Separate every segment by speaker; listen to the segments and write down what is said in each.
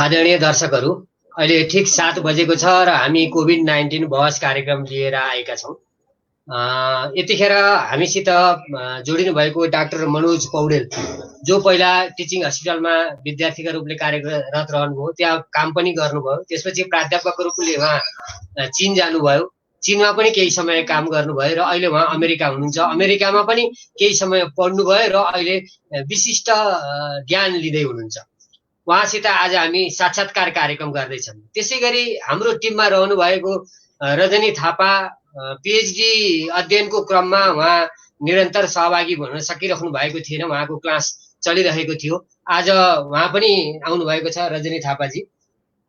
Speaker 1: आदरणीय दर्शकहरू, अहिले ठिक 7 बजेको छ र हामी कोभिड-19 बहस कार्यक्रम लिएर आएका छौँ। यतिखेर हामीसित जोडिनु भएको डाक्टर मनोज पौडेल, जो पहिला टिचिङ हस्पिटलमा विद्यार्थीका रूपले कार्यरत रहनुभयो, त्यहाँ काम पनि गर्नुभयो। त्यसपछि प्राध्यापकको रूपले उहाँ चीन जानुभयो, चीनमा पनि केही समय काम गर्नुभयो र अहिले उहाँ अमेरिका हुनुहुन्छ। अमेरिकामा पनि केही समय पढ्नुभयो र अहिले विशिष्ट ज्ञान लिँदै हुनुहुन्छ। उहाँसित आज हामी साक्षात्कार कार्यक्रम गर्दैछौँ। त्यसै गरी हाम्रो टिममा रहनु भएको रजनी थापा, पीएचडी अध्ययनको क्रममा उहाँ निरन्तर सहभागी हुन सकिरहनु भएको थिएन, उहाँको क्लास चलिरहेको थियो। आज उहाँ पनि आउनु भएको छ। रजनी थापाजी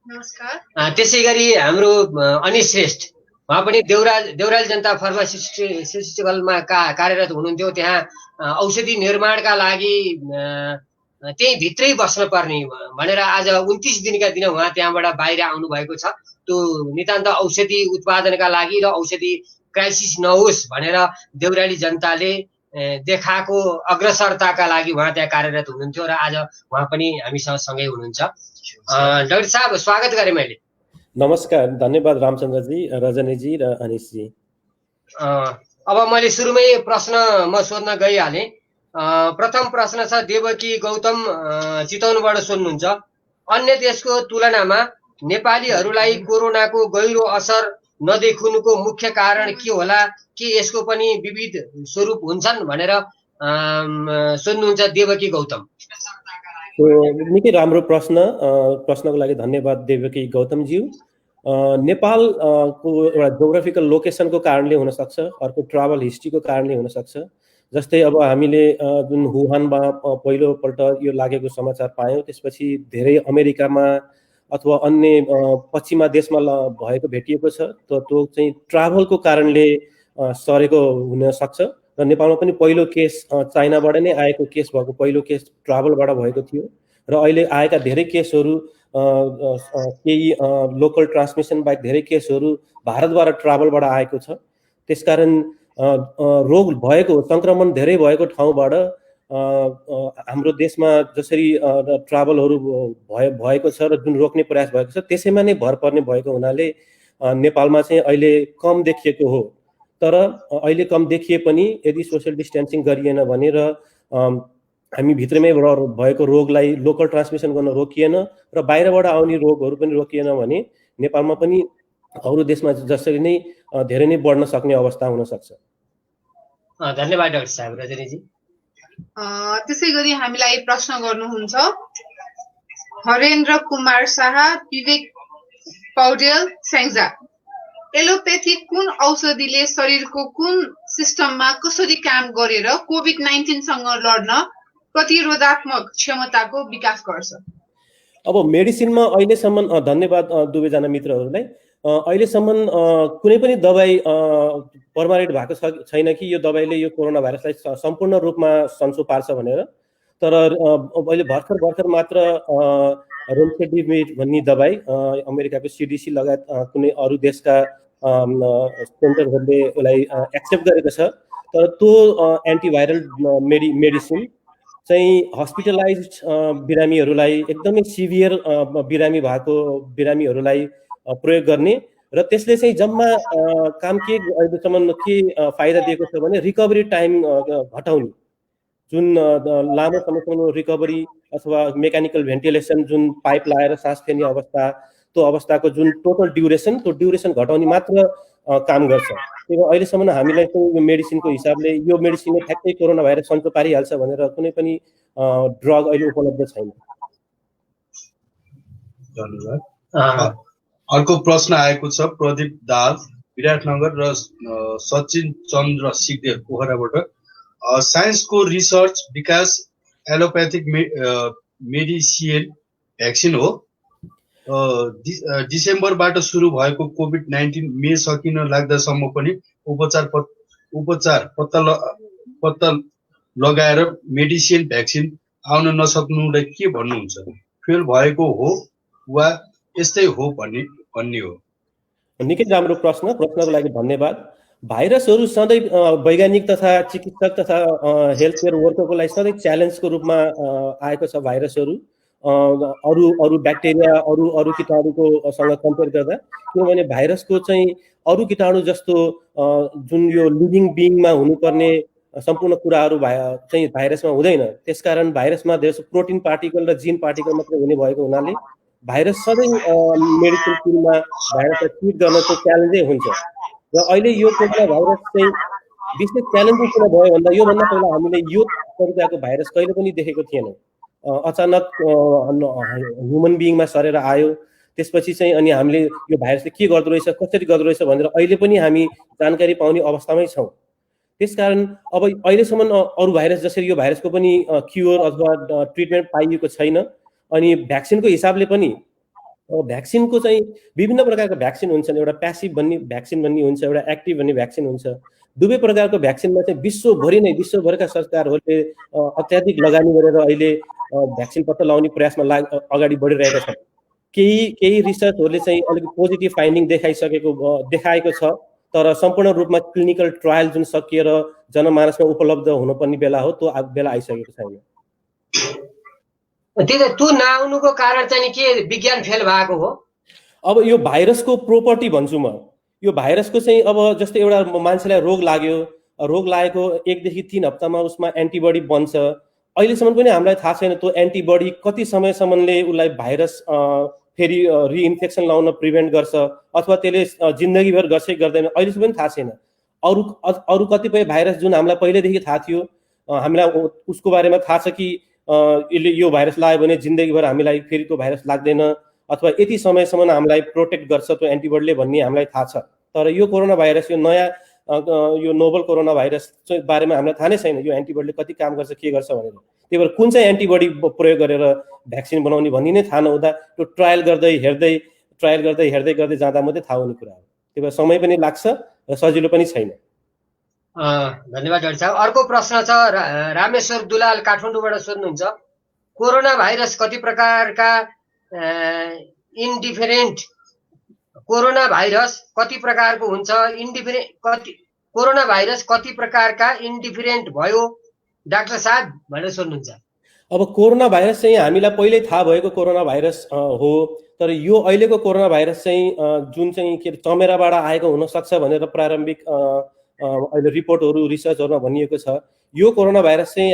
Speaker 1: नमस्कार। त्यसै गरी हाम्रो अनिश श्रेष्ठ, उहाँ पनि देउराली जनता फार्मास्युटिकलमा कार्यरत हुनुहुन्थ्यो। त्यहाँ औषधि निर्माणका लागि त्यही भित्रै बस्न पर्ने भनेर आज 29 दिनका दिन उहाँ त्यहाँबाट बाहिर आउनु भएको छ। त्यो नितान्त औषधि उत्पादनका लागि र औषधि क्राइसिस नहोस् भनेर देउराली जनताले देखाएको अग्रसरताका लागि उहाँ त्यहाँ कार्यरत हुनुहुन्थ्यो र आज उहाँ पनि हामीसँग सँगै हुनुहुन्छ। डाक्टर साहब, स्वागत गरेँ मैले।
Speaker 2: नमस्कार, धन्यवाद रामचन्द्रजी, रजनीजी र अनिशजी।
Speaker 1: अब मैले सुरुमै प्रश्न म सोध्न गइहालेँ। प्रथम प्रश्न छ, देवकी गौतम चितवनबाट सोध्नुहुन्छ, अन्य देशको तुलनामा नेपालीहरूलाई कोरोनाको गहिरो असर नदेखुनुको मुख्य कारण के होला, कि यसको पनि विविध स्वरूप हुन्छन् भनेर सोध्नुहुन्छ देवकी गौतम।
Speaker 2: निकै राम्रो प्रश्नको लागि धन्यवाद देवकी गौतमज्यू। नेपालको एउटा जोग्राफिकल लोकेसनको कारणले हुनसक्छ, अर्को ट्राभल हिस्ट्रीको कारणले हुनसक्छ। जस्तै अब हामीले जुन वुहानमा पहिलोपल्ट यो लागेको समाचार पायौँ, त्यसपछि धेरै अमेरिकामा अथवा अन्य पश्चिमा देशमा भएको भेटिएको छ। त्यो चाहिँ ट्राभलको कारणले सरेको हुनसक्छ र नेपालमा पनि पहिलो केस चाइनाबाट नै आएको केस भएको, पहिलो केस ट्राभलबाट भएको थियो र अहिले आएका धेरै केसहरू केही लोकल ट्रान्समिसन बाहेक धेरै केसहरू भारतबाट ट्राभलबाट आएको छ। त्यसकारण रोग भएको, सङ्क्रमण धेरै भएको ठाउँबाट हाम्रो देशमा जसरी ट्राभलहरू भएको छ र जुन रोक्ने प्रयास भएको छ, त्यसैमा नै भर पर्ने भएको हुनाले नेपालमा चाहिँ अहिले कम देखिएको हो। तर अहिले कम देखिए पनि यदि सोसियल डिस्टेन्सिङ गरिएन भने र हामी भित्रमै भएको रोगलाई लोकल ट्रान्समिसन गर्न रोकिएन र बाहिरबाट आउने रोगहरू पनि रोकिएन भने नेपालमा पनि अरू देशमा जसरी नै धेरै नै बढ्न सक्ने अवस्था हुन सक्छ।
Speaker 1: धन्यवाद डाक्टर साहब। रजनीजी।
Speaker 3: त्यसै गरी हामीलाई प्रश्न गर्नुहुन्छ हरेन्द्र कुमार शाह, विवेक पौडेल, स्याङ्जा, एलोपेथी कुन औषधिले शरीरको कुन सिस्टममा कसरी काम गरेर कोभिड-19 सँग लड्न प्रतिरोधात्मक क्षमताको विकास गर्छ?
Speaker 2: अब मेडिसिनमा अहिलेसम्म, धन्यवाद दुवैजना मित्रहरूलाई, अहिलेसम्म कुनै पनि दबाई पर्मानेन्ट भएको छैन कि यो दबाईले यो कोरोना भाइरसलाई सम्पूर्ण रूपमा सन्चो पार्छ भनेर। तर अहिले भर्खर मात्र रेमडेसिभिर भन्ने दबाई अमेरिकाको CDC लगायत कुनै अरू देशका सेन्टरहरूले यसलाई एक्सेप्ट गरेको छ। तर त्यो एन्टिभाइरल मेडिसिन चाहिँ हस्पिटलाइज बिरामीहरूलाई, एकदमै सिभियर बिरामी भएको बिरामीहरूलाई प्रयोग गर्ने र त्यसले चाहिँ जम्मा काम के अहिलेसम्म के फाइदा दिएको छ भने रिकभरी टाइम घटाउने, जुन लामो समयसम्म रिकभरी अथवा मेकानिकल भेन्टिलेसन जुन पाइप लगाएर सास फेर्ने अवस्था, त्यो अवस्थाको जुन टोटल ड्युरेसन, त्यो ड्युरेसन घटाउने मात्र काम गर्छ। त्यही अहिलेसम्म हामीलाई चाहिँ यो मेडिसिनको हिसाबले यो मेडिसिनले ठ्याक्कै कोरोना भाइरस सन्चो पारिहाल्छ भनेर कुनै पनि ड्रग अहिले उपलब्ध छैन।
Speaker 4: धन्यवाद। अर्को प्रश्न आएको छ प्रदीप दाल विराटनगर र सचिन चन्द्र सिग्देल पोखराबाट। साइन्सको रिसर्च विकास एलोप्याथिक मेडिसिन भ्याक्सिन हो। डिसेम्बरबाट सुरु भएको कोभिड-19 मे सकिन लाग्दासम्म पनि उपचार पत्ता लगाएर मेडिसिन भ्याक्सिन आउन नसक्नुलाई के भन्नुहुन्छ? फेल भएको हो वा यस्तै हो भन्ने हो?
Speaker 2: निकै राम्रो प्रश्नको लागि धन्यवाद। भाइरसहरू सधैँ वैज्ञानिक तथा चिकित्सक तथा हेल्थ केयर वर्करको लागि सधैँ च्यालेन्जको रूपमा आएको छ भाइरसहरू। अरू अरू ब्याक्टेरिया अरू कीटाणुको सँग कम्पेयर गर्दा, किनभने भाइरसको चाहिँ अरू कीटाणु जस्तो जुन यो लिभिङ बिङमा हुनुपर्ने सम्पूर्ण कुराहरू चाहिँ भाइरसमा हुँदैन। त्यसकारण भाइरसमा धेरै प्रोटिन पार्टिकल र जिन पार्टिकल मात्रै हुने भएको हुनाले भाइरस सधैँ मेडिकल फिल्डमा भाइरसलाई ट्रिट गर्नको च्यालेन्जै हुन्छ। र अहिले यो कोरोना भाइरस चाहिँ विशेष च्यालेन्जिङ किन भयो भन्दा योभन्दा पहिला हामीले यो तरिकाको भाइरस कहिले पनि देखेको थिएनौँ। अचानक ह्युमन बिङमा सरेर आयो, त्यसपछि चाहिँ अनि हामीले यो भाइरसले के गर्दो रहेछ, कसरी गर्दो रहेछ भनेर अहिले पनि हामी जानकारी पाउने अवस्थामै छौँ। त्यसकारण अब अहिलेसम्म अरू भाइरस जसरी यो भाइरसको पनि क्योर अथवा ट्रिटमेन्ट पाइएको छैन। अनि भ्याक्सिनको हिसाबले पनि भ्याक्सिनको चाहिँ विभिन्न प्रकारको भ्याक्सिन हुन्छन्। एउटा प्यासिभ भन्ने भ्याक्सिन भन्ने हुन्छ, एउटा एक्टिभ भन्ने भ्याक्सिन हुन्छ। दुवै प्रकारको भ्याक्सिनमा चाहिँ विश्वभरका सरकारहरूले अत्याधिक लगानी गरेर अहिले भ्याक्सिन पत्ता लगाउने प्रयासमा अगाडि बढिरहेका छन्। केही रिसर्चहरूले चाहिँ अलिक पोजिटिभ फाइन्डिङ देखाएको छ, तर सम्पूर्ण रूपमा क्लिनिकल ट्रायल जुन सकिएर जनमानसमा उपलब्ध हुनुपर्ने बेला हो, त्यो बेला आइसकेको छैन।
Speaker 1: त्यो नआउनुको कारण चाहिँ के विज्ञान फेल भएको हो?
Speaker 2: अब यो भाइरसको प्रोपर्टी भन्छु म। यो भाइरसको चाहिँ अब जस्तै एउटा मान्छेलाई रोग लागेको 1 देखि 3 हप्तामा उसमा एन्टिबडी बन्छ। अहिलेसम्म पनि हामीलाई थाहा छैन त्यो एन्टिबडी कति समयसम्मले उसलाई भाइरस फेरि रिइन्फेक्सन लाउन प्रिभेन्ट गर्छ अथवा त्यसले जिन्दगीभर गर्छ गर्दैन, अहिलेसम्म पनि थाहा छैन। अरू कतिपय भाइरस जुन हामीलाई पहिलेदेखि थाहा थियो, हामीलाई उसको बारेमा थाहा छ कि यो भाइरस लाग्यो भने जिन्दगीभर हामीलाई फेरि त्यो भाइरस लाग्दैन अथवा यति समयसम्म हामीलाई प्रोटेक्ट गर्छ त्यो एन्टिबडीले भन्ने हामीलाई थाहा छ। तर यो कोरोना भाइरस, यो नयाँ यो नोभल कोरोना भाइरस बारेमा हामीलाई थाहा नै छैन यो एन्टिबडीले कति काम गर्छ, के गर्छ भनेर। त्यही भएर कुन चाहिँ एन्टिबडी प्रयोग गरेर भ्याक्सिन बनाउने भन्ने नै थाहा नहुँदा त्यो ट्रायल गर्दै हेर्दै जाँदा मात्रै थाहा हुने कुरा हो। त्यही भएर समय पनि लाग्छ र सजिलो पनि छैन।
Speaker 1: धन्यवाद डाक्टर साहब। अर्को प्रश्न छ, रामेश्वर दुलाल काठमाडौँबाट सोध्नुहुन्छ, कोरोना भाइरस कति प्रकारका कोरोना भाइरस कति प्रकारको हुन्छ, कोरोना भाइरस कति प्रकारका इन्डिफरेन्ट भयो डाक्टर साहब भनेर सोध्नुहुन्छ।
Speaker 2: अब कोरोना भाइरस चाहिँ हामीलाई पहिल्यै थाहा भएको कोरोना भाइरस हो, तर यो अहिलेको कोरोना भाइरस चाहिँ जुन चाहिँ के चमेराबाट आएको हुनसक्छ भनेर प्रारम्भिक अहिले रिपोर्टहरू रिसर्चहरूमा भनिएको छ। यो कोरोना भाइरस चाहिँ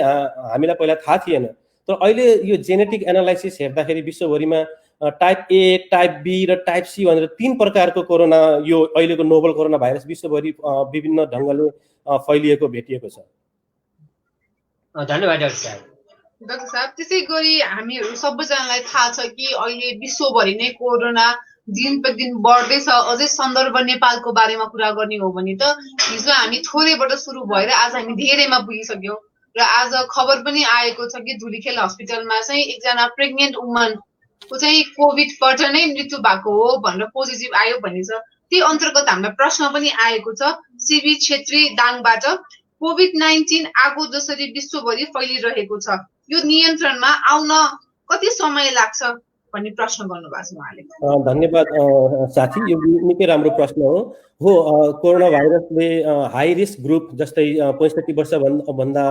Speaker 2: हामीलाई पहिला थाहा थिएन, तर अहिले यो जेनेटिक एनालाइसिस हेर्दाखेरि विश्वभरिमा टाइप ए, टाइप बी र टाइप सी भनेर 3 प्रकारको कोरोना यो अहिलेको नोभल कोरोना भाइरस विश्वभरि विभिन्न ढङ्गले फैलिएको भेटिएको छ।
Speaker 1: धन्यवाद डाक्टर साहब।
Speaker 3: डाक्टर साहब, त्यसै गरी हामीहरू सबैजनालाई थाहा छ कि अहिले विश्वभरि नै कोरोना दिन प्रतिदिन बढ्दैछ। अझै सन्दर्भ नेपालको बारेमा कुरा गर्ने हो भने त हिजो हामी थोरैबाट सुरु भएर आज हामी धेरैमा पुगिसक्यौँ र आज खबर पनि आएको छ कि धुलीखेल हस्पिटलमा चाहिँ एकजना प्रेग्नेन्ट वुमनको चाहिँ कोभिडबाट नै मृत्यु भएको हो भनेर पोजिटिभ आयो भन्ने छ। त्यही अन्तर्गत हामीलाई प्रश्न पनि आएको छ सिबी छेत्री दाङबाट, कोभिड-19 आगो जसरी विश्वभरि फैलिरहेको छ, यो नियन्त्रणमा आउन कति समय लाग्छ भन्ने प्रश्न गर्नुभएको छ उहाँले।
Speaker 2: धन्यवाद साथी, यो निकै राम्रो प्रश्न हो। कोरोना भाइरसले हाई रिस्क ग्रुप जस्तै 65 वर्ष भन्दा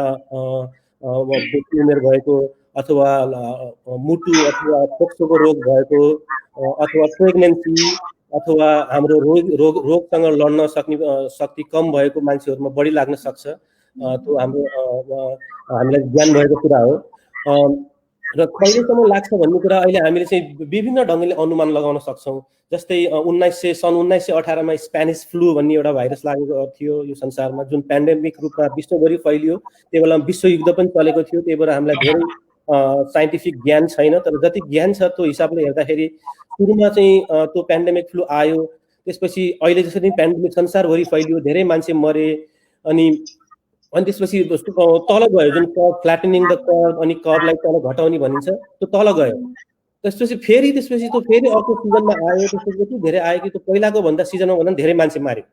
Speaker 2: बेसी उमेर भएको अथवा मुटु अथवा फोक्सोको रोग भएको अथवा प्रेग्नेन्सी अथवा हाम्रो रोगसँग लड्न सक्ने शक्ति कम भएको मान्छेहरूमा बढी लाग्न सक्छ। त्यो हामीलाई ज्ञान भएको कुरा हो। र कहिलेसम्म लाग्छ भन्ने कुरा अहिले हामीले चाहिँ विभिन्न ढङ्गले अनुमान लगाउन सक्छौँ। जस्तै सन् 1918मा स्पेनिस फ्लू भन्ने एउटा भाइरस लागेको थियो यो संसारमा, जुन पेन्डेमिक रूपमा विश्वभरि फैलियो। त्यो बेला विश्वयुद्ध पनि चलेको थियो। त्यही भएर हामीलाई धेरै साइन्टिफिक ज्ञान छैन, तर जति ज्ञान छ त्यो हिसाबले हेर्दाखेरि सुरुमा चाहिँ त्यो पेन्डेमिक फ्लू आयो। त्यसपछि अहिले जसरी पेन्डेमिक संसारभरि फैलियो, धेरै मान्छे मरे, अनि त्यसपछि तल गयो, जुन कर्भ फ्ल्याटनिङ द कर्भ, अनि कर्भलाई तल घटाउने भनिन्छ, त्यो तल गयो। त्यसपछि त्यो फेरि अर्को सिजनमा आयो। त्यसपछि यति धेरै आयो कि त्यो पहिलाको भन्दा सिजनमा भन्दा धेरै मान्छे मार्यो।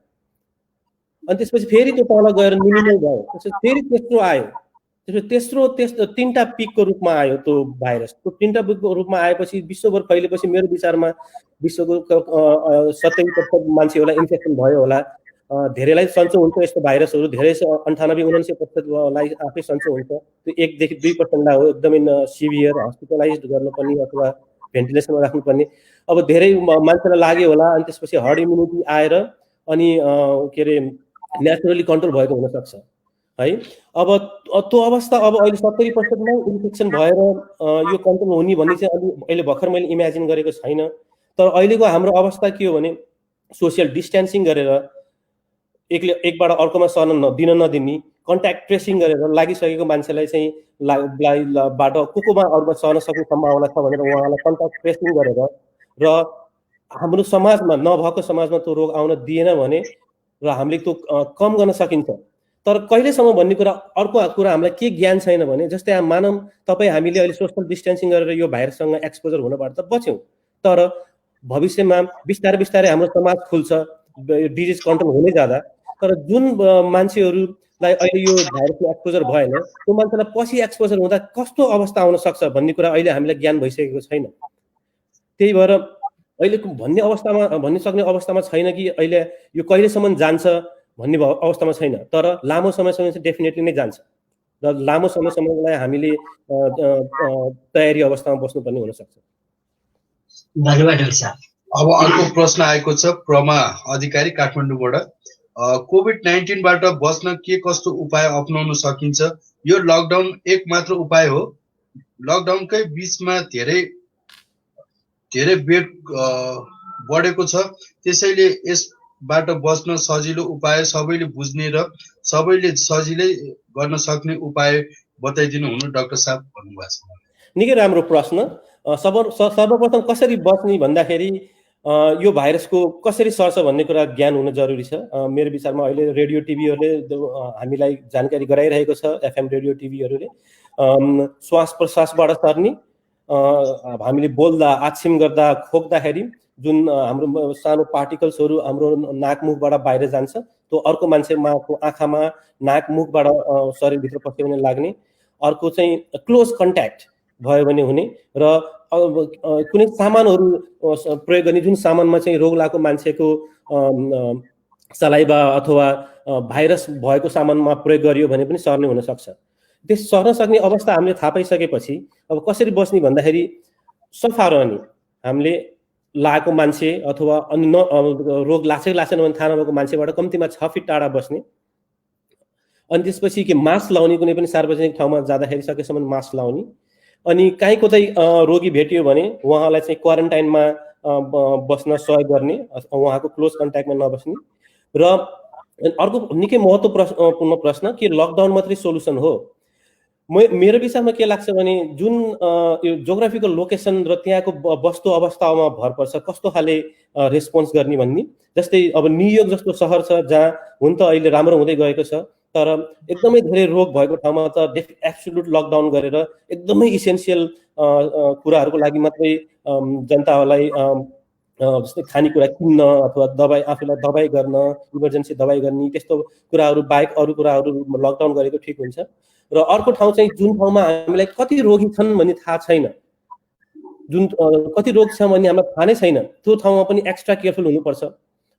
Speaker 2: अनि त्यसपछि फेरि त्यो तल गएर मिनिमल भयो। त्यसपछि फेरि तेस्रो आयो। त्यसपछि 3टा पिकको रूपमा आयो त्यो भाइरस। त्यो 3टा पिकको रूपमा आएपछि विश्वभर फैलेपछि मेरो विचारमा विश्वको 70% मान्छेहरूलाई इन्फेक्सन भयो होला। धेरैलाई सन्चो हुन्छ यस्तो भाइरसहरू, धेरै 98-99% लाई आफै सन्चो हुन्छ। त्यो 1 देखि 2% हो एकदमै सिभियर हस्पिटलाइज गर्नुपर्ने अथवा भेन्टिलेसनमा राख्नुपर्ने। अब धेरै मान्छेलाई लाग्यो होला अनि त्यसपछि हर्ड इम्युनिटी आएर अनि के अरे नेचुरली कन्ट्रोल भएको हुनसक्छ है। अब त्यो अवस्था अब अहिले 70% मै इन्फेक्सन भएर यो कन्ट्रोल हुने भन्ने चाहिँ अहिले भर्खर मैले इमेजिन गरेको छैन। तर अहिलेको हाम्रो अवस्था के हो भने सोसियल डिस्टेन्सिङ गरेर एकबाट अर्कोमा सर्न दिन नदिने, कन्ट्याक्ट ट्रेसिङ गरेर लागिसकेको मान्छेलाई चाहिँ बाट कोमा अरूमा सर्न सक्ने सम्भावना छ भनेर उहाँलाई कन्ट्याक्ट ट्रेसिङ गरेर र हाम्रो समाजमा नभएको समाजमा त्यो रोग आउन दिएन भने र हामीले त्यो कम गर्न सकिन्छ। तर कहिलेसम्म भन्ने कुरा, अर्को कुरा हामीलाई के ज्ञान छैन भने जस्तै मानौँ तपाईँ हामीले अहिले सोशल डिस्टेन्सिङ गरेर यो भाइरससँग एक्सपोजर हुनबाट त बच्यौँ, तर भविष्यमा बिस्तारै बिस्तारै हाम्रो समाज खुल्छ, डिजिज कन्ट्रोल हुँदै जाँदा, तर जुन मान्छेहरूलाई अहिले यो भाइरसको एक्सपोजर भएन त्यो मान्छेलाई पछि एक्सपोजर हुँदा कस्तो अवस्था आउन सक्छ भन्ने कुरा अहिले हामीलाई ज्ञान भइसकेको छैन। त्यही भएर अहिलेको भन्ने सक्ने अवस्थामा छैन कि अहिले यो कहिलेसम्म जान्छ भन्ने अवस्थामा छैन, तर लामो समयसम्म चाहिँ डेफिनेटली नै जान्छ र लामो समयसम्मलाई हामीले तयारी अवस्थामा बस्नुपर्ने हुनसक्छ।
Speaker 1: धन्यवाद डाक्टर साहब।
Speaker 4: अब अर्को प्रश्न आएको छ प्रमा अधिकारी काठमाडौँबाट। कोभिड-19 बाट बच्न के कस्तो उपाय अपनाउन सकिन्छ? यो लकडाउन एक मात्र उपाय हो? लकडाउनकै बीचमा धेरै बेड बढेको छ, त्यसैले यसबाट बच्न सजिलो उपाय सबैले बुझ्ने र सबैले सजिलै गर्न सक्ने उपाय बताइदिनु हुनु डाक्टर साहब भन्नुभएको छ।
Speaker 2: निकै राम्रो प्रश्न। सर्वप्रथम कसरी बच्ने भन्दाखेरि यो भाइरसको कसरी सर्छ भन्ने कुरा ज्ञान हुन जरुरी छ। मेरो विचारमा अहिले रेडियो टिभीहरूले हामीलाई जानकारी गराइरहेको छ, एफएम रेडियो टिभीहरूले श्वास प्रश्वासबाट सर्ने, हामीले बोल्दा आछिम गर्दा खोक्दाखेरि जुन हाम्रो सानो पार्टिकल्सहरू हाम्रो नाकमुखबाट बाहिर जान्छ त्यो अर्को मान्छेको आँखामा नाकमुखबाट शरीरभित्र पस्यो भने लाग्ने। अर्को चाहिँ क्लोज कन्ट्याक्ट भयो भने हुने र कुनै सामानहरू प्रयोग गर्ने जुन सामानमा चाहिँ रोग लागेको मान्छेको सलाइभा अथवा भाइरस भएको सामानमा प्रयोग गरियो भने पनि सर्ने हुनसक्छ। त्यस सर्न सक्ने अवस्था हामीले थाहा पाइसकेपछि अब कसरी बस्ने भन्दाखेरि सफा रहने, हामीले लागेको मान्छे अथवा रोग लाग्छ लाग्छन् भने थाहा नभएको मान्छेबाट कम्तीमा 6 फिट टाढा बस्ने। अनि त्यसपछि के मास्क लाउने, कुनै पनि सार्वजनिक ठाउँमा जाँदाखेरि सकेसम्म मास्क लाउने। अनि कहीँ कतै रोगी भेटियो भने उहाँलाई चाहिँ क्वारेन्टाइनमा बस्न सहयोग गर्ने, उहाँको क्लोज कन्ट्याक्टमा नबस्ने। र अर्को निकै महत्त्वपूर्ण प्रश्न के लकडाउन मात्रै सोलुसन हो? मेरो विचारमा के लाग्छ भने जुन यो जोग्राफिकल लोकेसन र त्यहाँको वस्तु अवस्थामा भर पर्छ कस्तो खाले रेस्पोन्स गर्ने भन्ने। जस्तै अब न्युयोर्क जस्तो सहर छ जहाँ हुन त अहिले राम्रो हुँदै गएको छ, तर एकदमै धेरै रोग भएको ठाउँमा त एब्सोल्युट लकडाउन गरेर एकदमै इसेन्सियल कुराहरूको लागि मात्रै जनताहरूलाई जस्तै खानेकुरा किन्न अथवा दबाई आफूलाई दबाई गर्न, इमर्जेन्सी दबाई गर्ने त्यस्तो कुराहरू बाहेक अरू कुराहरू लकडाउन गरेको ठिक हुन्छ। र अर्को ठाउँ चाहिँ जुन ठाउँमा हामीलाई कति रोगी छन् भन्ने थाहा छैन, जुन कति रोग छ भन्ने हामीलाई थाहा नै छैन, त्यो ठाउँमा पनि एक्स्ट्रा केयरफुल हुनुपर्छ।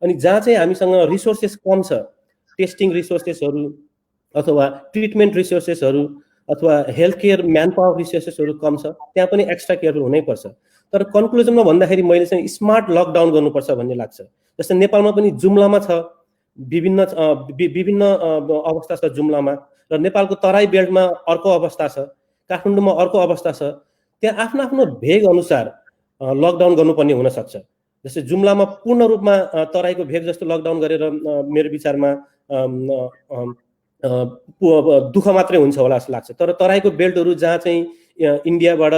Speaker 2: अनि जहाँ चाहिँ हामीसँग रिसोर्सेस कम छ, टेस्टिङ रिसोर्सेसहरू अथवा ट्रिटमेन्ट रिसोर्सेसहरू अथवा हेल्थ केयर म्यान पावर रिसोर्सेसहरू कम छ, त्यहाँ पनि एक्स्ट्रा केयरफुल हुनैपर्छ। तर कन्क्लुजनमा भन्दाखेरि मैले चाहिँ स्मार्ट लकडाउन गर्नुपर्छ भन्ने लाग्छ। जस्तै नेपालमा पनि जुम्लामा छ, विभिन्न अवस्था छ जुम्लामा, र नेपालको तराई बेल्टमा अर्को अवस्था छ, काठमाडौँमा अर्को अवस्था छ। त्यहाँ आफ्नो आफ्नो भेग अनुसार लकडाउन गर्नुपर्ने हुनसक्छ। जस्तै जुम्लामा पूर्ण रूपमा तराईको भेग जस्तो लकडाउन गरेर मेरो विचारमा दुःख मात्रै हुन्छ होला जस्तो लाग्छ। तर तराईको बेल्टहरू जहाँ चाहिँ इन्डियाबाट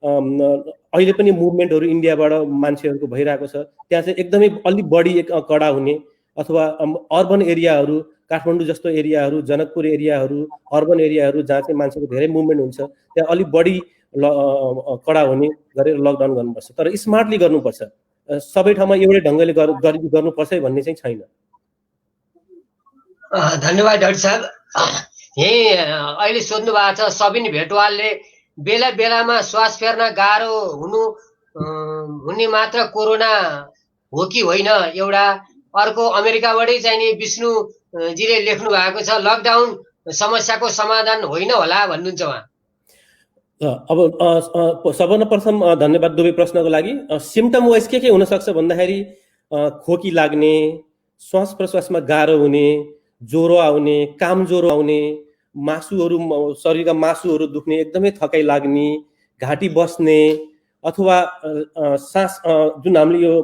Speaker 2: अहिले पनि मुभमेन्टहरू इन्डियाबाट मान्छेहरूको भइरहेको छ, त्यहाँ चाहिँ एकदमै अलिक बढी कडा हुने, अथवा अर्बन एरियाहरू काठमाडौँ जस्तो एरियाहरू, जनकपुर एरियाहरू, अर्बन एरियाहरू जहाँ चाहिँ मान्छेको धेरै मुभमेन्ट हुन्छ त्यहाँ अलिक बढी कडा हुने गरेर लकडाउन गर्नुपर्छ। तर स्मार्टली गर्नुपर्छ, सबै ठाउँमा एउटै ढङ्गले गर्नुपर्छ भन्ने चाहिँ छैन।
Speaker 1: धन्यवाद डाक्टर साहब। यही अहिले सोध्नु भएको छ सबिन भेटवालले, बेला बेलामा श्वास फेर्न गाह्रो हुने मात्र कोरोना हो कि होइन? एउटा अर्को अमेरिकाबाटै चाहिँ नि विष्णुजीले लेख्नु भएको छ लकडाउन समस्याको समाधान होइन होला भन्नुहुन्छ उहाँ।
Speaker 2: अब सबभन्दा प्रथम धन्यवाद दुवै प्रश्नको लागि। सिम्टम वाइज के हुनसक्छ भन्दाखेरि खोकी लाग्ने, श्वास प्रश्वासमा गाह्रो हुने, ज्वरो आउने, काम ज्वरो आउने, मासुहरू शरीरका मासुहरू दुख्ने, एकदमै थकाइ लाग्ने, घाँटी बस्ने, अथवा सास जुन हामीले यो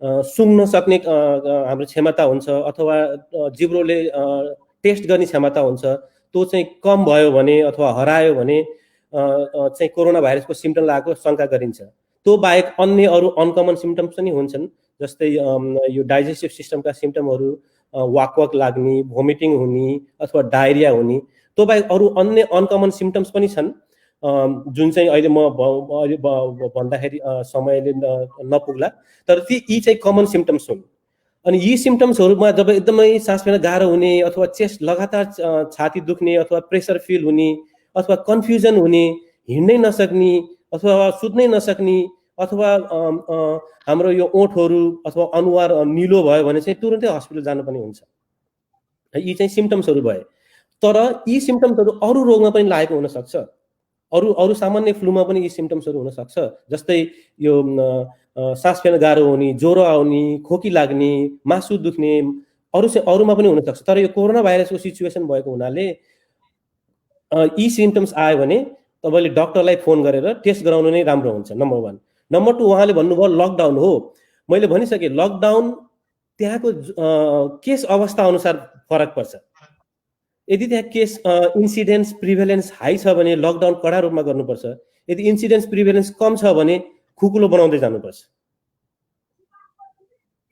Speaker 2: सुँग्न सक्ने हाम्रो क्षमता हुन्छ अथवा जिब्रोले टेस्ट गर्ने क्षमता हुन्छ त्यो चाहिँ कम भयो भने अथवा हरायो भने चाहिँ कोरोना भाइरसको सिम्टम लागेको शङ्का गरिन्छ। त्यो बाहेक अन्य अरू अनकमन सिम्टम्स पनि हुन्छन्, जस्तै यो डाइजेस्टिभ सिस्टमका सिम्टमहरू वाक लाग्ने, भोमिटिङ हुने अथवा डायरिया हुने। त्यो बाहेक अरू अन्य अनकमन सिम्टम्स पनि छन् जुन चाहिँ अहिले म भन्दाखेरि समयले नपुग्ला, तर यी चाहिँ कमन सिम्टम्स हुन्। अनि यी सिम्टम्सहरूमा जब एकदमै सास फेर्न गाह्रो हुने अथवा चेस्ट लगातार छाती दुख्ने अथवा प्रेसर फिल हुने अथवा कन्फ्युजन हुने, हिँड्नै नसक्ने अथवा सुत्नै नसक्ने अथवा हाम्रो यो ओठहरू अथवा अनुहार निलो भयो भने चाहिँ तुरन्तै हस्पिटल जानुपर्ने हुन्छ। यी चाहिँ सिम्टम्सहरू भए। तर यी सिम्टम्सहरू अरू रोगमा पनि लागेको हुनसक्छ, अरू सामान्य फ्लूमा पनि यी सिम्टम्सहरू हुनसक्छ, जस्तै यो सास फेर्न गाह्रो हुने, ज्वरो आउने, खोकी लाग्ने, मासु दुख्ने, अरूमा पनि हुनसक्छ। तर यो कोरोना भाइरसको सिचुएसन भएको हुनाले यी सिम्टम्स आयो भने तपाईँले डक्टरलाई फोन गरेर टेस्ट गराउनु नै राम्रो हुन्छ, नम्बर 1। नम्बर 2, उहाँले भन्नुभयो लकडाउन हो। मैले भनिसकेँ लकडाउन त्यहाँको केस अवस्था अनुसार फरक पर्छ। यदि त्यहाँ केस इन्सिडेन्स प्रिभेलेन्स हाई छ भने लकडाउन कडा रूपमा गर्नुपर्छ। यदि इन्सिडेन्स प्रिभेलेन्स कम छ भने खुकुलो बनाउँदै जानुपर्छ।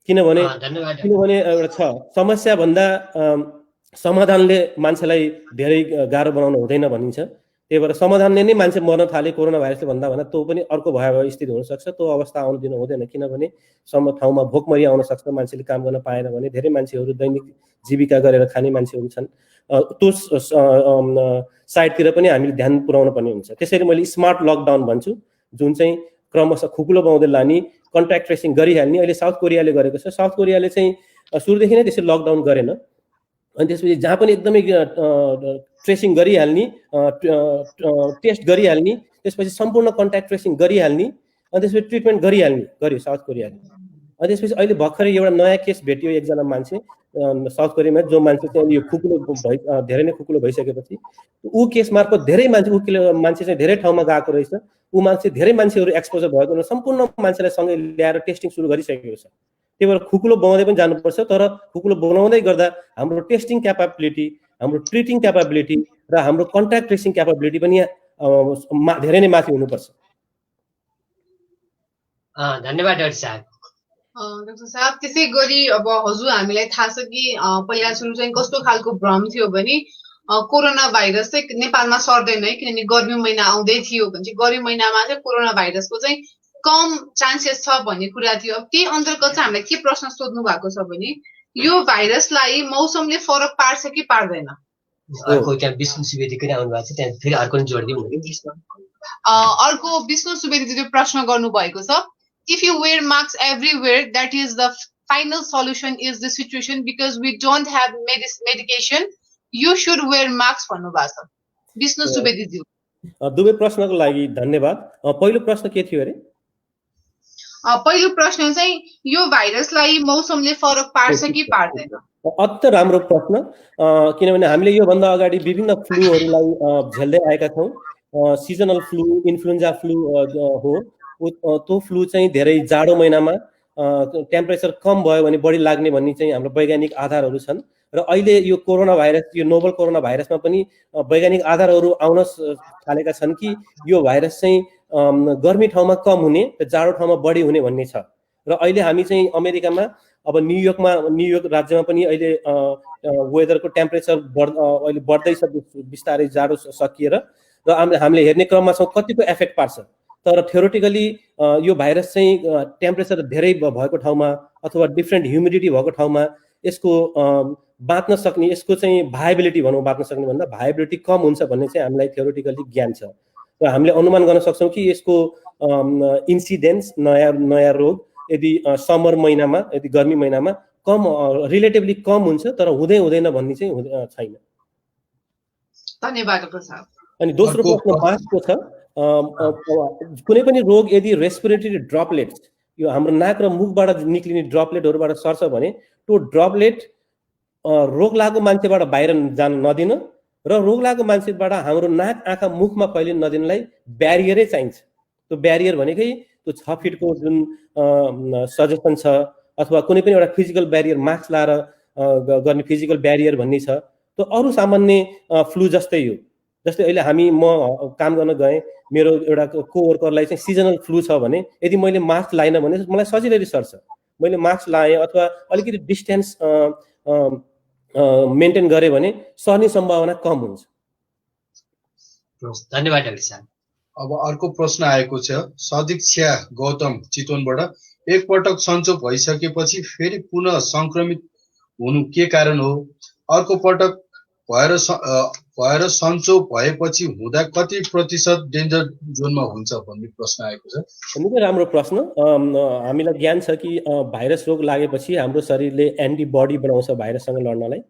Speaker 2: किनभने एउटा छ समस्या भन्दा समाधानले मान्छेलाई धेरै गाह्रो बनाउनु हुँदैन भनिन्छ। त्यही भएर समाधानले नै मान्छे मर्न थाले कोरोना भाइरसले भन्दा त्यो पनि अर्को भयावह स्थिति हुनसक्छ। त्यो अवस्था आउनु दिनु हुँदैन, किनभने ठाउँमा भोकमरी आउन सक्छ, मान्छेले काम गर्न पाएन भने। धेरै मान्छेहरू दैनिक जीविका गरेर खाने मान्छेहरू छन्, त्यो साइडतिर पनि हामीले ध्यान पुर्याउनु पर्ने हुन्छ। त्यसैले मैले स्मार्ट लकडाउन भन्छु, जुन चाहिँ क्रमशः खुकुलो बनाउँदै लाने, कन्ट्याक्ट ट्रेसिङ गरिहाल्ने। अहिले साउथ कोरियाले गरेको छ। साउथ कोरियाले चाहिँ सुरुदेखि नै त्यसरी लकडाउन गरेन, अनि त्यसपछि जहाँ पनि एकदमै ट्रेसिङ गरिहाल्ने, टेस्ट गरिहाल्ने, त्यसपछि सम्पूर्ण कन्ट्याक्ट ट्रेसिङ गरिहाल्ने, अनि त्यसपछि ट्रिटमेन्ट गर्यो साउथ कोरियाले। अनि त्यसपछि अहिले भर्खरै एउटा नयाँ केस भेटियो, एकजना मान्छे साउथ कोरियामा, जो मान्छे चाहिँ यो खुकुलो धेरै नै खुकुलो भइसकेपछि ऊ केस मार्फत धेरै मान्छे चाहिँ धेरै ठाउँमा गएको रहेछ। ऊ मान्छे धेरै मान्छेहरू एक्सपोजर भएको हुनाले सम्पूर्ण मान्छेलाई सँगै ल्याएर टेस्टिङ सुरु गरिसकेको छ। त्यही भएर खुकुलो बनाउँदै पनि जानुपर्छ, तर खुकुलो बनाउँदै गर्दा हाम्रो टेस्टिङ क्यापाबिलिटी, हाम्रो ट्रिटिङ क्यापाबिलिटी र हाम्रो कन्ट्याक्ट ट्रेसिङ क्यापाबिलिटी पनि धेरै नै माथि हुनुपर्छ।
Speaker 1: धन्यवाद डाक्टर साहब।
Speaker 3: डाक्टर साहब, त्यसै गरी अब हजुर हामीलाई थाहा छ कि पहिला सुरु चाहिँ कस्तो खालको भ्रम थियो भने कोरोना भाइरस चाहिँ नेपालमा सर्दैन है, किनभने गर्मी महिना आउँदै थियो भने चाहिँ गर्मी महिनामा चाहिँ कोरोना भाइरसको चाहिँ कम चान्सेस छ भन्ने कुरा थियो। अब त्यही अन्तर्गत चाहिँ हामीलाई के प्रश्न सोध्नु भएको छ भने यो भाइरसलाई मौसमले फरक पार्छ कि पार्दैन?
Speaker 1: अर्को त्यहाँ विष्णु सुवेदी पनि आउनु भएको छ, त्यहाँ फेरि अर्को जोडिदिउँ।
Speaker 3: अर्को विष्णु सुवेदीले प्रश्न गर्नु भएको छ, if you wear masks everywhere, that is the final solution is the situation because we don't have medication, you should wear masks भन्नु भएको छ विष्णु सुवेदीज्यू।
Speaker 2: दुवै प्रश्नको लागि धन्यवाद। पहिलो प्रश्न के थियो अरे?
Speaker 3: पहिलो प्रश्न चाहिँ यो भाइरसलाई मौसमले फरक पार्छ कि पार्दैन?
Speaker 2: अत्यन्त राम्रो प्रश्न, किनभने हामीले योभन्दा अगाडि विभिन्न फ्लूहरूलाई झेल्दै आएका छौँ। सिजनल फ्लू, इन्फ्लुएन्जा फ्लू हो, त्यो फ्लू चाहिँ धेरै जाडो महिनामा टेम्परेचर कम भयो भने बढी लाग्ने भन्ने चाहिँ हाम्रो वैज्ञानिक आधारहरू छन्। र अहिले यो कोरोना भाइरस, यो नोभल कोरोना भाइरसमा पनि वैज्ञानिक आधारहरू आउन थालेका छन् कि यो भाइरस चाहिँ गर्मी ठाउँमा कम हुने र जाडो ठाउँमा बढी हुने भन्ने छ। र अहिले हामी चाहिँ अमेरिकामा अब न्युयोर्क राज्यमा पनि अहिले वेदरको टेम्परेचर अहिले बढ्दैछ बिस्तारै, जाडो सकिएर, र हामीले हेर्ने क्रममा छौँ कतिको इफेक्ट पार्छ। तर थ्योरेटिकली यो भाइरस चाहिँ टेम्परेचर धेरै भएको ठाउँमा अथवा डिफ्रेन्ट ह्युमिडिटी भएको ठाउँमा यसको बाँच्न सक्ने, यसको चाहिँ भायबिलिटी भनौँ, बाँच्न सक्ने भन्दा भायबिलिटी कम हुन्छ भन्ने चाहिँ हामीलाई थ्योरेटिकली ज्ञान छ। र हामीले अनुमान गर्न सक्छौँ कि यसको इन्सिडेन्स, नयाँ रोग यदि समर महिनामा यदि गर्मी महिनामा कम रिलेटिभली कम हुन्छ तर हुँदैन भन्ने चाहिँ छैन।
Speaker 3: धन्यवाद डाक्टर साहब।
Speaker 2: अनि दोस्रो प्रश्न मास्कको छ, कुनै पनि रोग यदि रेस्पिरेटरी ड्रपलेट्स यो हाम्रो नाक र मुखबाट निक्लिने ड्रपलेटहरूबाट सर्छ भने त्यो ड्रपलेट रोग लागेको मान्छेबाट बाहिर जान नदिन र रोग लागेको मान्छेबाट हाम्रो नाक आँखा मुखमा फैलिन नदिनलाई ब्यारियरै चाहिन्छ। त्यो ब्यारियर भनेकै त्यो 6 फिटको जुन सजेसन छ अथवा कुनै पनि एउटा फिजिकल ब्यारियर मास्क लाएर गर्ने फिजिकल ब्यारियर भन्ने छ, त्यो अरू सामान्य फ्लू जस्तै हो। जस्तै अहिले म काम गर्न गएँ, मेरो एउटा कोवर्करलाई चाहिँ सिजनल फ्लू छ भने यदि मैले मास्क लाइन भने मलाई सजिलै सर्छ। मैले मास्क लाएँ अथवा अलिकति डिस्टेन्स मेन्टेन गरेँ भने सर्ने सम्भावना कम हुन्छ।
Speaker 1: धन्यवाद डाक्टर साहब।
Speaker 4: अब अर्को प्रश्न आएको छ सदीक्षा गौतम चितवनबाट, एकपटक सन्चो भइसकेपछि फेरि पुनः संक्रमित हुनु के कारण हो? अर्को पटक भएर सन्चो भएपछि हुँदा कति प्रतिशत डेन्जर जोनमा हुन्छ भन्ने प्रश्न आएको छ।
Speaker 2: निकै राम्रो प्रश्न। हामीलाई ज्ञान छ कि भाइरस रोग लागेपछि हाम्रो शरीरले एन्टिबडी बनाउँछ भाइरससँग लड्नलाई,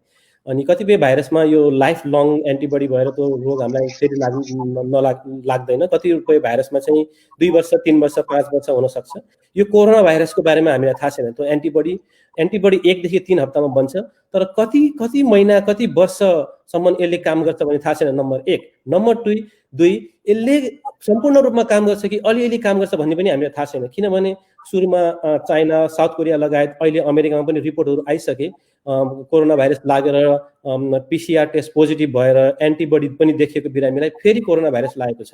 Speaker 2: अनि कतिपय भाइरसमा यो लाइफ लङ एन्टिबडी भएर त्यो रोग हामीलाई फेरि लाग्दैन। कतिपय भाइरसमा चाहिँ 2 वर्ष 3 वर्ष 5 वर्ष हुनसक्छ। यो कोरोना भाइरसको बारेमा हामीलाई थाहा छैन। त्यो एन्टिबडी 1 देखि 3 हप्तामा बन्छ, तर कति महिना कति वर्षसम्म यसले काम गर्छ भने थाहा छैन, नम्बर 1। नम्बर 2 यसले सम्पूर्ण रूपमा काम गर्छ कि अलिअलि काम गर्छ भन्ने पनि हामीलाई थाहा छैन। किनभने सुरुमा चाइना साउथ कोरिया लगायत अहिले अमेरिकामा पनि रिपोर्टहरू आइसके कोरोना भाइरस लागेर पिसिआर टेस्ट पोजिटिभ भएर एन्टिबडी पनि देखिएको बिरामीलाई फेरि कोरोना भाइरस लागेको छ।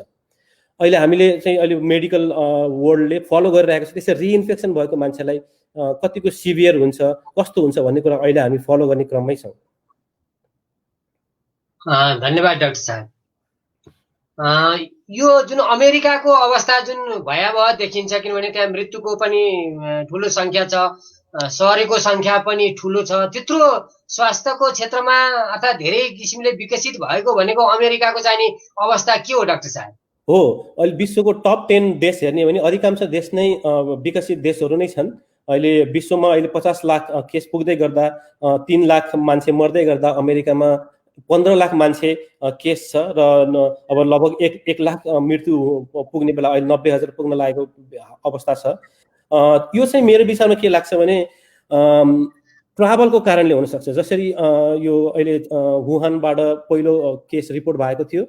Speaker 2: अहिले हामीले चाहिँ अहिले मेडिकल वर्ल्डले फलो गरिरहेको छ त्यसै रिइन्फेक्सन भएको मान्छेलाई कतिको सिभियर हुन्छ कस्तो हुन्छ भन्ने कुरा अहिले हामी फलो गर्ने क्रममै छौँ।
Speaker 1: धन्यवाद डाक्टर साहब। यो जुन अमेरिकाको अवस्था जुन भयावह देखिन्छ, किनभने त्यहाँ मृत्युको पनि ठुलो सङ्ख्या छ, सरेको सङ्ख्या पनि ठुलो छ, त्यत्रो स्वास्थ्यको क्षेत्रमा अर्थात् धेरै किसिमले विकसित भएको भनेको अमेरिकाको चाहिँ नि अवस्था के हो डाक्टर साहब?
Speaker 2: हो, अहिले विश्वको टप 10 देश हेर्ने भने अधिकांश देश नै विकसित देशहरू नै छन्। अहिले विश्वमा अहिले 50 लाख केस पुग्दै गर्दा 3 लाख मान्छे मर्दै गर्दा अमेरिकामा 15 लाख मान्छे केस छ र अब लगभग 1 लाख मृत्यु पुग्ने बेला अहिले 90,000 पुग्न लागेको अवस्था छ। यो चाहिँ मेरो विचारमा के लाग्छ भने ट्राभलको कारणले हुनसक्छ। जसरी यो अहिले वुहानबाट पहिलो केस रिपोर्ट भएको थियो,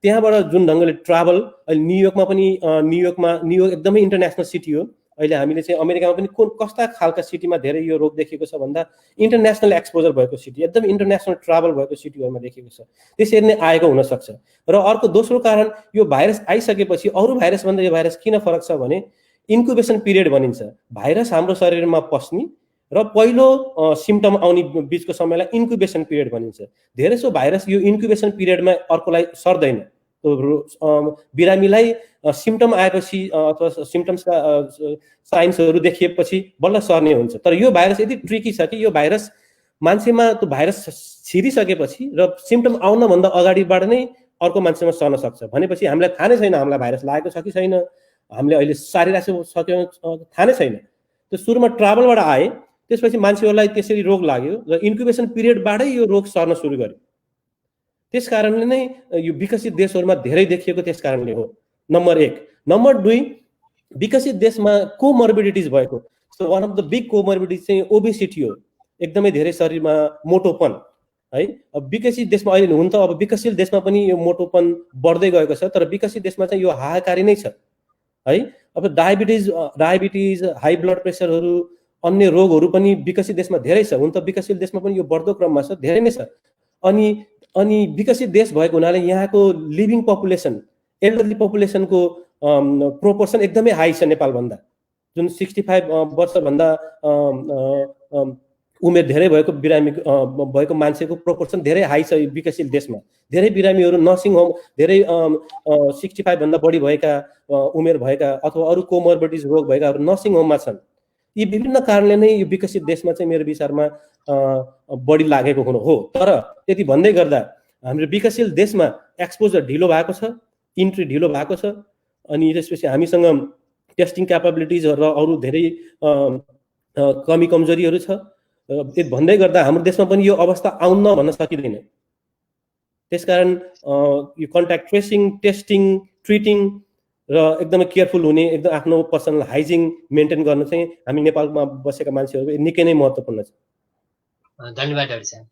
Speaker 2: त्यहाँबाट जुन ढङ्गले ट्राभल अहिले न्युयोर्क एकदमै इन्टरनेसनल सिटी हो। अहिले हामीले चाहिँ अमेरिकामा पनि कस्ता खालका सिटीमा धेरै यो रोग देखिएको छ भन्दा इन्टरनेसनल एक्सपोजर भएको सिटी, एकदम इन्टरनेसनल ट्राभल भएको सिटीहरूमा देखिएको छ। त्यसरी नै आएको हुनसक्छ। र अर्को दोस्रो कारण, यो भाइरस आइसकेपछि अरू भाइरसभन्दा यो भाइरस किन फरक छ भने इन्क्युबेसन पिरियड भनिन्छ। भाइरस हाम्रो शरीरमा पस्ने र पहिलो सिम्टम आउने बिचको समयलाई इन्क्युबेसन पिरियड भनिन्छ। धेरैसो भाइरस यो इन्क्युबेसन पिरियडमा अर्कोलाई सर्दैन। बिरामीलाई सिम्टम आएपछि अथवा सिम्टम्सका साइन्सहरू देखिएपछि बल्ल सर्ने हुन्छ। तर यो भाइरस यति ट्रिकी छ कि यो भाइरस मान्छेमा त्यो भाइरस छिरिसकेपछि र सिम्टम आउनभन्दा अगाडिबाट नै अर्को मान्छेमा सर्न सक्छ। भनेपछि हामीलाई थाहा नै छैन हामीलाई भाइरस लागेको छ कि छैन, हामीले अहिले सारिरहेको थाहा नै छैन। त्यो सुरुमा ट्राभलबाट आए, त्यसपछि मान्छेहरूलाई त्यसरी रोग लाग्यो र इन्क्युबेसन पिरियडबाटै यो रोग सर्न सुरु गर्यो। त्यस कारणले नै यो विकसित देशहरूमा धेरै देखिएको त्यस कारणले हो, नम्बर 1। नम्बर 2, विकसित देशमा कोमर्बिडिटिज भएको। So one of the big कोमर्बिडिटिज चाहिँ ओबेसिटी हो, एकदमै धेरै शरीरमा मोटोपन है। अब विकसित देशमा अहिले हुन त अब विकसित देशमा पनि यो मोटोपन बढ्दै गएको छ, तर विकसित देशमा चाहिँ यो हाहाकारी नै छ है। अब डायबिटिज हाई ब्लड प्रेसरहरू अन्य रोगहरू पनि विकसित देशमा धेरै छ। हुन त विकसित देशमा पनि यो बढ्दो क्रममा छ, धेरै नै छ। अनि विकसित देश भएको हुनाले यहाँको लिभिङ पपुलेसन, एल्डरली पपुलेसनको प्रोपोर्सन एकदमै हाई छ नेपालभन्दा। जुन 65 वर्षभन्दा उमेर धेरै भएको बिरामी भएको मान्छेको प्रोपोर्सन धेरै हाई छ विकसित देशमा। धेरै बिरामीहरू नर्सिङ होम, धेरै 65 भन्दा बढी भएका उमेर भएका अथवा अरू कोमर्बिडिटिज रोग भएकाहरू नर्सिङ होममा छन्। यी विभिन्न कारणले नै यो विकसित देशमा चाहिँ मेरो विचारमा बढी लागेको हो। तर त्यति भन्दै गर्दा हाम्रो विकसित देशमा एक्सपोजर ढिलो भएको छ, इन्ट्री ढिलो भएको छ, अनि त्यसपछि हामीसँग टेस्टिङ क्यापेबिलिटिजहरू र अरू धेरै कमी कमजोरीहरू छ। भन्दै गर्दा हाम्रो देशमा पनि यो अवस्था आउन भन्न सकिँदैन। त्यसकारण यो कन्ट्याक्ट ट्रेसिङ, टेस्टिङ, ट्रिटिङ र एकदमै केयरफुल हुने, एकदम आफ्नो पर्सनल हाइजिन मेन्टेन गर्न चाहिँ हामी नेपालमा बसेका मान्छेहरूको निकै नै महत्त्वपूर्ण छ।
Speaker 1: धन्यवाद डाक्टर साहब।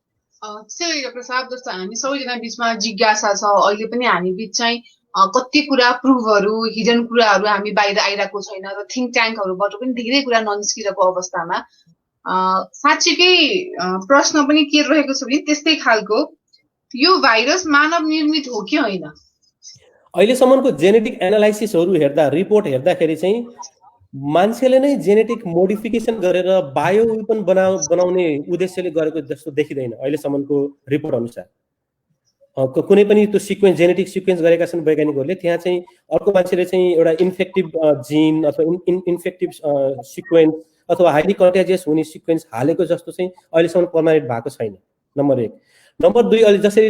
Speaker 3: त्यसै डाक्टर साहब, जस्तो हामी सबैजना बिचमा जिज्ञासा छ, अहिले पनि हामी बिच चाहिँ कति कुरा प्रुभहरू, हिडन कुराहरू हामी बाहिर आइरहेको छैन र थिङ्क ट्याङ्कहरूबाट पनि धेरै कुरा ननिस्किरहेको अवस्थामा साँच्चीकै प्रश्न पनि के रहेको छ भने त्यस्तै खालको, यो भाइरस मानव निर्मित हो कि होइन?
Speaker 2: अहिलेसम्मको जेनेटिक एनालाइसिसहरू हेर्दा, रिपोर्ट हेर्दाखेरि चाहिँ मान्छेले नै जेनेटिक मोडिफिकेसन गरेर बायो वेपन बनाउने उद्देश्यले गरेको जस्तो देखिँदैन अहिलेसम्मको रिपोर्ट अनुसार। कुनै पनि त्यो सिक्वेन्स, जेनेटिक सिक्वेन्स गरेका छन् वैज्ञानिकहरूले, त्यहाँ चाहिँ अर्को मान्छेले चाहिँ एउटा इन्फेक्टिभ जिन अथवा इन्फेक्टिभ सिक्वेन्स अथवा हाइली कन्ट्याजियस हुने सिक्वेन्स हालेको जस्तो चाहिँ अहिलेसम्म प्रमाणित भएको छैन, नम्बर 1। नम्बर 2, अहिले जसरी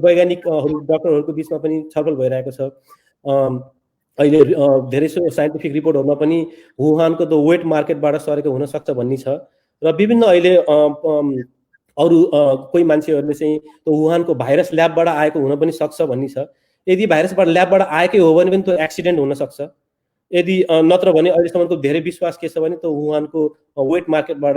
Speaker 2: वैज्ञानिकहरू, डक्टरहरूको बिचमा पनि छलफल भइरहेको छ, अहिले धेरै साइन्टिफिक रिपोर्टहरूमा पनि वुहानको त वेट मार्केटबाट सरेको हुनसक्छ भन्ने छ र विभिन्न अहिले अरू कोही मान्छेहरूले चाहिँ त्यो वुहानको भाइरस ल्याबबाट आएको हुन पनि सक्छ भन्ने छ। यदि भाइरसबाट ल्याबबाट आएकै हो भने पनि त्यो एक्सिडेन्ट हुनसक्छ। यदि नत्र भने अहिलेसम्मको धेरै विश्वास के छ भने त्यो वुहानको वेट मार्केटबाट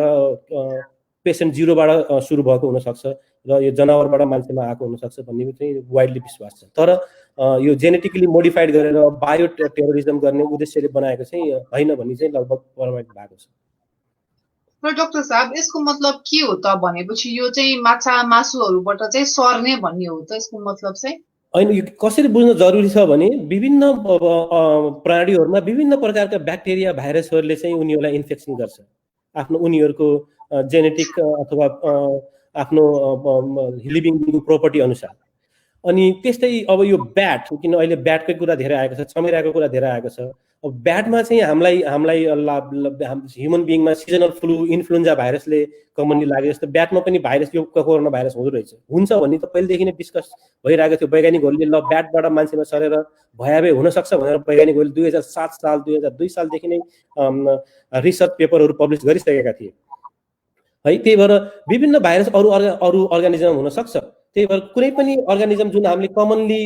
Speaker 2: पेसेन्ट 0बाट सुरु भएको हुनसक्छ र यो जनावरबाट मान्छेमा आएको हुनसक्छ भन्ने चाहिँ वाइडली विश्वास छ। तर यो जेनेटिकली मोडिफाइड गरेर बायो टेरोरिज्म गर्ने उद्देश्यले बनाएको चाहिँ होइन भन्ने चाहिँ लगभग प्रमाणित भएको छ।
Speaker 3: र डाक्टर साहब, यसको मतलब के हो त भनेपछि यो चाहिँ माछा मासुहरूबाट चाहिँ सर्ने भन्ने हो त यसको मतलब चाहिँ?
Speaker 2: होइन, यो कसरी बुझ्न जरुरी छ भने विभिन्न प्राणीहरूमा विभिन्न प्रकारका ब्याक्टेरिया, भाइरसहरूले चाहिँ उनीहरूलाई इन्फेक्सन गर्छ आफ्नो उनीहरूको जेनेटिक अथवा आफ्नो लिभिङ प्रोपर्टी अनुसार। अनि त्यस्तै अब यो ब्याट, किन अहिले ब्याटकै कुरा धेरै आएको छ, चमेराको कुरा धेरै आएको छ। अब ब्याटमा चाहिँ हामीलाई ह्युमन बिङमा सिजनल फ्लू, इन्फ्लुएन्जा भाइरसले कमनली लाग्यो जस्तो ब्याटमा पनि भाइरस, यो कोरोना भाइरस हुँदो रहेछ, हुन्छ भन्ने त पहिलेदेखि नै डिस्कस भइरहेको थियो। वैज्ञानिकहरूले ल ब्याटबाट मान्छेमा सरेर भयावह हुनसक्छ भनेर वैज्ञानिकहरूले 2007 साल 2002 सालदेखि नै रिसर्च पेपरहरू पब्लिस गरिसकेका थिए है। त्यही भएर विभिन्न भाइरस अरू अर्गानिजम हुनसक्छ। त्यही भएर कुनै पनि अर्गानिजम जुन हामीले कमनली,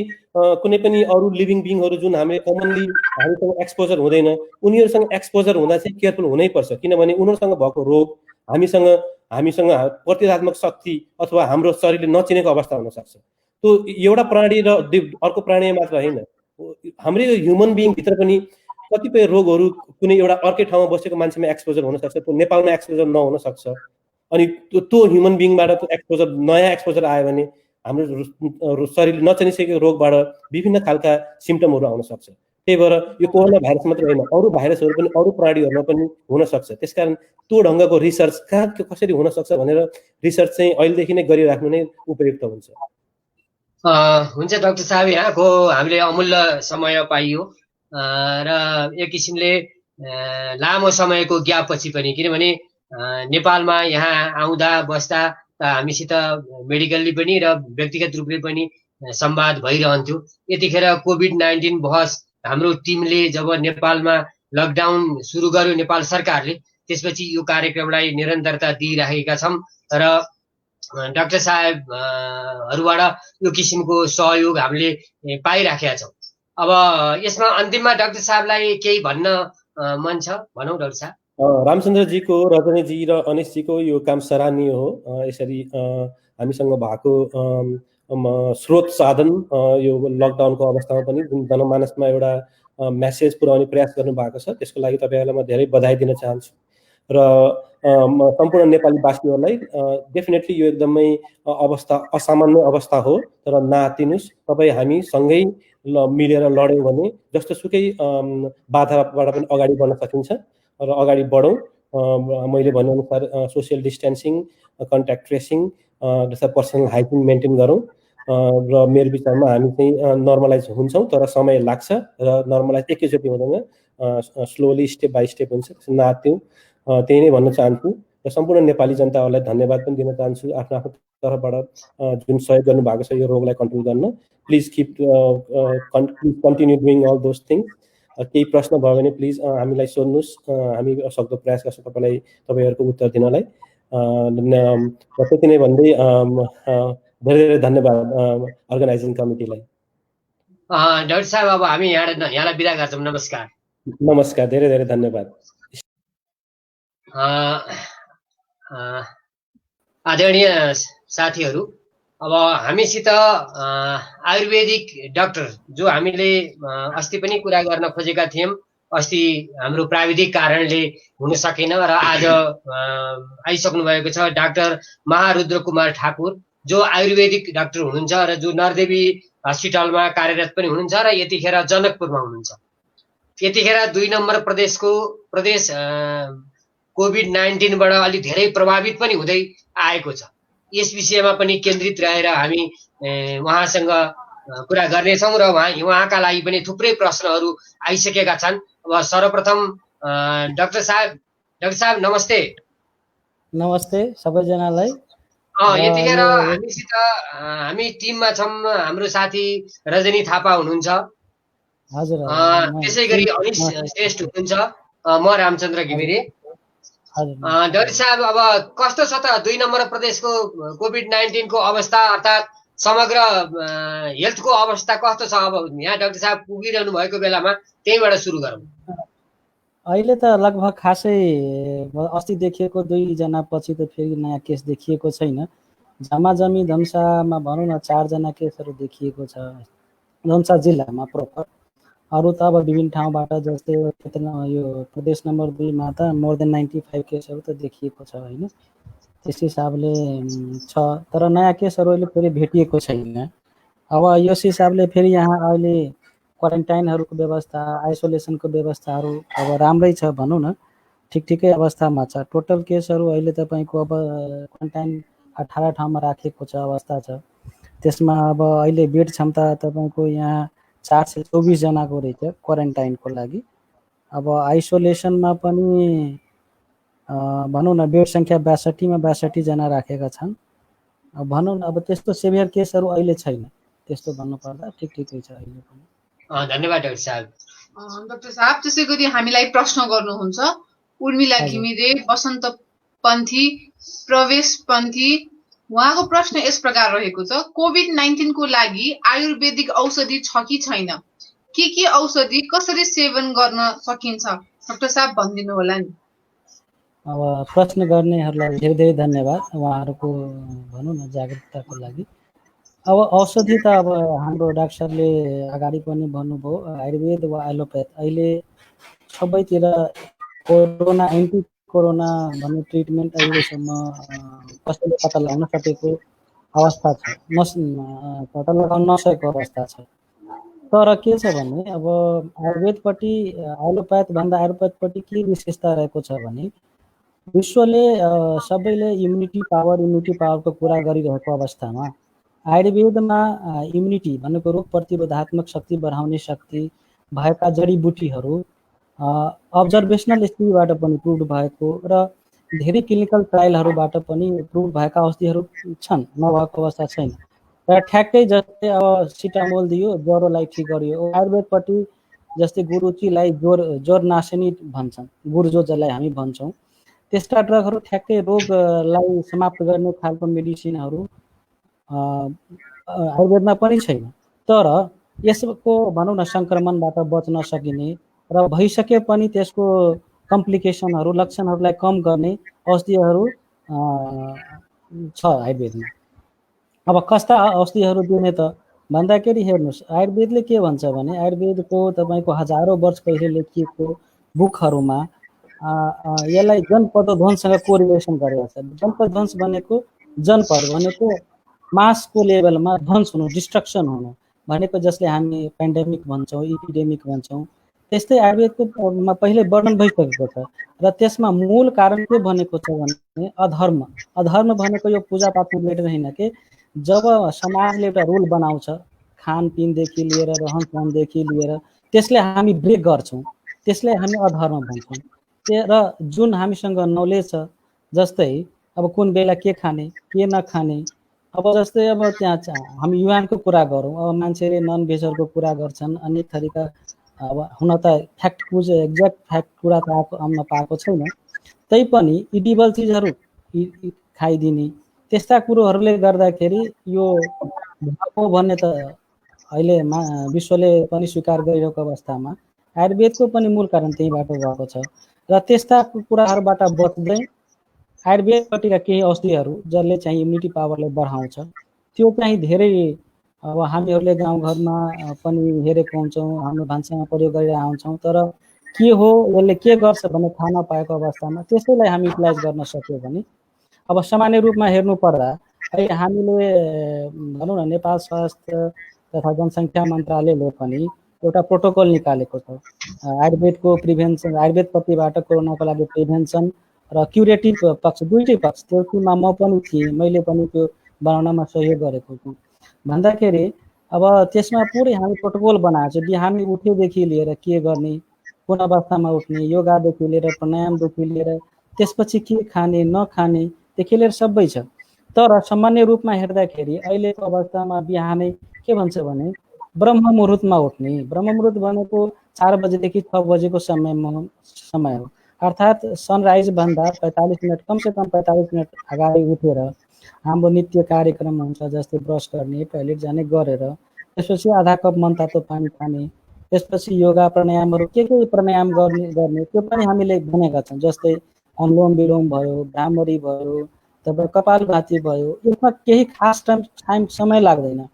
Speaker 2: कुनै पनि अरू लिभिङ बिङहरू जुन हामीले कमनली हामीसँग एक्सपोजर हुँदैन, उनीहरूसँग एक्सपोजर हुँदा चाहिँ केयरफुल हुनैपर्छ, किनभने उनीहरूसँग भएको रोग हामीसँग प्रतिरोधात्मक शक्ति अथवा हाम्रो शरीरले नचिनेको अवस्था हुनसक्छ। त्यो एउटा प्राणी र अर्को प्राणी मात्र होइन, हाम्रो ह्युमन बिङभित्र पनि कतिपय रोगहरू कुनै एउटा अर्कै ठाउँमा बसेको मान्छेमा एक्सपोजर हुनसक्छ, त्यो नेपालमा एक्सपोजर नहुन सक्छ। अनि त्यो ह्युमन बिङबाट त्यो एक्सपोजर, नयाँ एक्सपोजर आयो भने हाम्रो शरीरले नचिनिसकेको रोगबाट विभिन्न खालका सिम्टमहरू आउन सक्छ। त्यही भएर यो कोरोना भाइरस मात्र होइन, अरू भाइरसहरू पनि अरू प्राणीहरूमा पनि हुनसक्छ। त्यसकारण त्यो ढङ्गको रिसर्च कहाँ कसरी हुनसक्छ भनेर रिसर्च चाहिँ अहिलेदेखि नै गरिराख्नु नै उपयुक्त हुन्छ।
Speaker 1: हुन्छ डाक्टर साहब, यहाँको हामीले अमूल्य समय पाइयो र एक किसिमले लामो समयको ग्यापपछि पनि, किनभने नेपालमा यहाँ आउँदा बस्दा हामीसित मेडिकल्ली पनि र व्यक्तिगत रूपले पनि संवाद भइरहन्थ्यो। यतिखेर कोभिड-19 बहस हाम्रो टिमले जब नेपालमा लकडाउन सुरु गर्यो नेपाल सरकारले, त्यसपछि यो कार्यक्रमलाई निरन्तरता दिइराखेका छौँ र डाक्टर साहबहरूबाट यो किसिमको सहयोग हामीले पाइराखेका छौँ। अब यसमा अन्तिममा डाक्टर साहबलाई केही भन्न मन छ, भनौँ डाक्टर साहब।
Speaker 2: रामचन्द्रजीको, रजनीजी र अनिशजीको यो काम सराहनीय हो। यसरी हामीसँग भएको स्रोत साधन यो लकडाउनको अवस्थामा पनि जुन जनमानसमा एउटा मेसेज पुर्याउने प्रयास गर्नुभएको छ, त्यसको लागि तपाईँहरूलाई म धेरै बधाई दिन चाहन्छु र सम्पूर्ण नेपालीवासीहरूलाई डेफिनेटली यो एकदमै अवस्था असामान्य अवस्था हो, तर नआत्तिनुस्। तपाईँ हामी सँगै मिलेर लड्यौँ भने जस्तोसुकै बाधाबाट पनि अगाडि बढ्न सकिन्छ र अगाडि बढौँ। मैले भनेअनुसार सोसियल डिस्टेन्सिङ, कन्ट्याक्ट ट्रेसिङ जस्ता पर्सनल हाइजिन मेन्टेन गरौँ र मेरो विचारमा हामी चाहिँ नर्मलाइज हुन्छौँ, तर समय लाग्छ र नर्मलाइज एकैचोटि हुँदैन, स्लोली स्टेप बाई स्टेप हुन्छ। नआत्तिउँ, त्यही नै भन्न चाहन्छु र सम्पूर्ण नेपाली जनताहरूलाई धन्यवाद पनि दिन चाहन्छु आफ्नो आफ्नो तर्फबाट जुन सहयोग गर्नुभएको छ यो रोगलाई कन्ट्रोल गर्न। Please continue doing all those things केही प्रश्न भयो भने प्लिज हामीलाई सोध्नुहोस्, हामी सक्दो प्रयास गर्छौँ तपाईँहरूको उत्तर दिनलाई। त्यति नै भन्दै धेरै धेरै धन्यवाद अर्गनाइजिङ कमिटीलाई।
Speaker 1: डाक्टर साहब, अब हामी यहाँलाई बिदा गर्छौँ। नमस्कार।
Speaker 2: नमस्कार, धेरै धेरै धन्यवाद।
Speaker 1: आदरणीय साथीहरू, अब हामीसित आयुर्वेदिक डाक्टर जो हामीले अस्ति पनि कुरा गर्न खोजेका थियौँ, अस्ति हाम्रो प्राविधिक कारणले हुन सकेन र आज आइसक्नु भएको छ डाक्टर महारुद्र कुमार ठाकुर, जो आयुर्वेदिक डाक्टर हुनुहुन्छ र जो नरदेवी हस्पिटलमा कार्यरत पनि हुनुहुन्छ र यतिखेर जनकपुरमा हुनुहुन्छ। यतिखेर 2 नम्बर प्रदेश कोभिड-19बाट अलि धेरै प्रभावित पनि हुँदै आएको छ। यस विषयमा पनि केन्द्रित रहेर हामी उहाँसँग कुरा गर्नेछौँ र उहाँका लागि पनि थुप्रै प्रश्नहरू आइसकेका छन्। अब सर्वप्रथम डाक्टर साहब नमस्ते।
Speaker 5: नमस्ते सबैजनालाई।
Speaker 1: यतिखेर हामी टिममा छौँ। हाम्रो साथी रजनी थापा हुनुहुन्छ,
Speaker 5: हजुर,
Speaker 1: त्यसै गरी अनिश श्रेष्ठ हुनुहुन्छ, म रामचन्द्र घिमिरे। डाक्टर साहब, अब कस्तो छ त 2 नम्बर प्रदेशको कोभिड-19 को अवस्था, अर्थात् समग्र हेल्थको अवस्था कस्तो छ? अब यहाँ डाक्टर साहब पुगिरहनु भएको बेलामा त्यहीबाट सुरु गरौँ।
Speaker 5: अहिले त लगभग खासै अस्ति देखिएको 2 जना पछि त फेरि नयाँ केस देखिएको छैन। झमाझमी धम्सामा भनौँ न 4 जना केसहरू देखिएको छ धम्सा जिल्लामा प्रोपर। अरू त अब विभिन्न ठाउँबाट जस्तै यो प्रदेश नम्बर 2 मा त मोर देन 95 केसहरू त देखिएको छ होइन। त्यस हिसाबले छ, तर नयाँ केसहरू अहिले फेरि भेटिएको छैन। अब यस हिसाबले फेरि यहाँ अहिले क्वारेन्टाइनहरूको व्यवस्था, आइसोलेसनको व्यवस्थाहरू अब राम्रै छ भनौँ न, ठिकै अवस्थामा छ। टोटल केसहरू अहिले तपाईँको अब क्वारेन्टाइन 18 ठाउँमा राखेको छ अवस्था छ। त्यसमा अब अहिले बेड क्षमता तपाईँको यहाँ 424 जनाको रहेछ क्वारेन्टाइनको लागि। अब आइसोलेसनमा पनि भनौँ न बेड सङ्ख्या 62 मा 62 जना राखेका छन्। अब भनौँ न अब त्यस्तो सेभियर केसहरू अहिले छैन, त्यस्तो भन्नुपर्दा ठिकै छ अहिले पनि।
Speaker 1: धन्यवाद डाक्टर साहब।
Speaker 3: डाक्टर साहब, त्यसै गरी हामीलाई प्रश्न गर्नुहुन्छ उर्मिला घिमिरे, बसन्त पन्थी, प्रवेश पन्थी। उहाँको प्रश्न यस प्रकार रहेको छ, कोभिड-19 को लागि आयुर्वेदिक औषधि छ कि छैन? के औषधि कसरी सेवन गर्न सकिन्छ? डाक्टर साहब भनिदिनु होला नि।
Speaker 5: अब प्रश्न गर्नेहरूलाई धेरै धेरै धन्यवाद उहाँहरूको भनौँ न जागरुकताको लागि। अब औषधि त अब हाम्रो डाक्टर साहबले अगाडि पनि भन्नुभयो, आयुर्वेद वा एलोप्याथ अहिले सबैतिर कोरोना एन्टी कोरोना भन्ने ट्रिटमेन्ट अहिलेसम्म कसैले पत्ता लगाउन सकेको अवस्था छ, पत्ता लगाउन नसकेको अवस्था छ। तर के छ भने अब आयुर्वेदपट्टि एलोप्याथभन्दा आयुर्वेदपट्टि के विशेषता रहेको छ भने विश्वले सबैले इम्युनिटी पावरको कुरा गरिरहेको अवस्थामा आयुर्वेदमा इम्युनिटी भनेको रोग प्रतिरोधात्मक शक्ति बढाउने शक्ति भएका जडीबुटीहरू अब्जर्भेसनल स्टडीबाट पनि प्रुभ भएको र धेरै क्लिनिकल ट्रायलहरूबाट पनि प्रुभ भएका औषधिहरू छन्, नभएको अवस्था छैन। र ठ्याक्कै जस्तै अब सिटामोल दियो, ज्वरोलाई ठिक गरियो। आयुर्वेदपट्टि जस्तै गुरुचीलाई ज्वर नासिनी भन्छन्, गुर्जो जसलाई हामी भन्छौँ, त्यस्ता ड्रगहरू ठ्याक्कै रोगलाई समाप्त गर्ने खालको मेडिसिनहरू आयुर्वेदमा पनि छैन। तर यसको भनौँ न सङ्क्रमणबाट बच्न सकिने र भइसके पनि त्यसको कम्प्लिकेसनहरू लक्षणहरूलाई कम गर्ने औषधिहरू छ आयुर्वेदमा। अब कस्ता औषधिहरू दिने त भन्दाखेरि हेर्नुहोस्, आयुर्वेदले के भन्छ भने आयुर्वेदको तपाईँको हजारौँ वर्ष पहिले लेखिएको बुकहरूमा यसलाई जनपदध्वंससँग कोरिलेसन गरेको छ। जनपदध्वंस भनेको मासको लेभलमा ध्वंस हुनु, डिस्ट्रक्सन हुनु भनेको, जसले हामी पेन्डेमिक भन्छौँ, इपिडेमिक भन्छौँ। त्यस्तै आयुर्वेदकोमा पहिले वर्णन भइसकेको छ र त्यसमा मूल कारण के भनेको छ भने अधर्म भनेको यो पूजापाठमा रिलेटेड होइन कि जब समाजले एउटा रुल बनाउँछ खानपिनदेखि लिएर रहनसहनदेखि लिएर त्यसले हामी ब्रेक गर्छौँ, त्यसले हामी अधर्म भन्छौँ। र जुन हामीसँग नलेज छ, जस्तै अब कुन बेला के खाने के नखाने, अब जस्तै अब त्यहाँ हामी युवानको कुरा गरौँ, अब मान्छेले नन भेजहरूको कुरा गर्छन्, अनेक थरीका अब हुन त फ्याक्ट एक्ज्याक्ट फ्याक्ट कुरा त आउन पाएको छैन, तैपनि इडिबल चिजहरू खाइदिने त्यस्ता कुरोहरूले गर्दाखेरि यो भएको भन्ने त अहिले विश्वले पनि स्वीकार गरिरहेको अवस्थामा आयुर्वेदको पनि मूल कारण त्यहीबाट भएको छ र त्यस्ता कुराहरूबाट बच्दै आयुर्वेदपट्टिका केही औषधिहरू जसले चाहिँ इम्युनिटी पावरलाई बढाउँछ त्यो चाहिँ धेरै अब हामीहरूले गाउँघरमा पनि हेरेको हुन्छौँ, हाम्रो भान्सामा प्रयोग गरेर आउँछौँ, तर के हो यसले के गर्छ भन्ने थाहा नपाएको अवस्थामा त्यसैलाई हामी युटिलाइज गर्न सक्यो भने अब सामान्य रूपमा हेर्नु पर्दा अहिले हामीले भनौँ न नेपाल स्वास्थ्य तथा जनसङ्ख्या मन्त्रालयले पनि एउटा प्रोटोकल निकालेको छ आयुर्वेदको प्रिभेन्सन, आयुर्वेदपट्टिबाट कोरोनाको लागि प्रिभेन्सन र क्युरेटिभ पक्ष दुईटै पक्ष, त्यसमा म पनि थिएँ, मैले पनि त्यो बनाउनमा सहयोग गरेको छु भन्दाखेरि अब त्यसमा पुरै हामी प्रोटोकल बनाएको छ। बिहान उठेदेखि लिएर के गर्ने, कुन अवस्थामा उठ्ने, योगादेखि लिएर प्राणायामदेखि लिएर त्यसपछि के खाने नखानेदेखि लिएर सबै छ। तर सामान्य रूपमा हेर्दाखेरि अहिलेको अवस्थामा बिहानै के भन्छ भने ब्रह्म मुहुर्तमा उठ्ने, ब्रह्म मुहुर्त भनेको 4 बजेदेखि 6 बजेको समय हो, अर्थात् सनराइजभन्दा 45 मिनट कमसेकम 45 मिनट अगाडि उठेर हाम्रो नित्य कार्यक्रम हुन्छ, जस्तै ब्रस गर्ने, टोयलेट जाने गरेर त्यसपछि आधा कप मनतातो पानी खाने, त्यसपछि योगा प्राणायामहरू के प्राणायाम गर्ने त्यो पनि हामीले भनेका छौँ, जस्तै अनुलोम विलोम भयो, भ्रामरी भयो, तपाईँ कपालभाती भयो। यसमा केही खास टाइम समय लाग्दैन।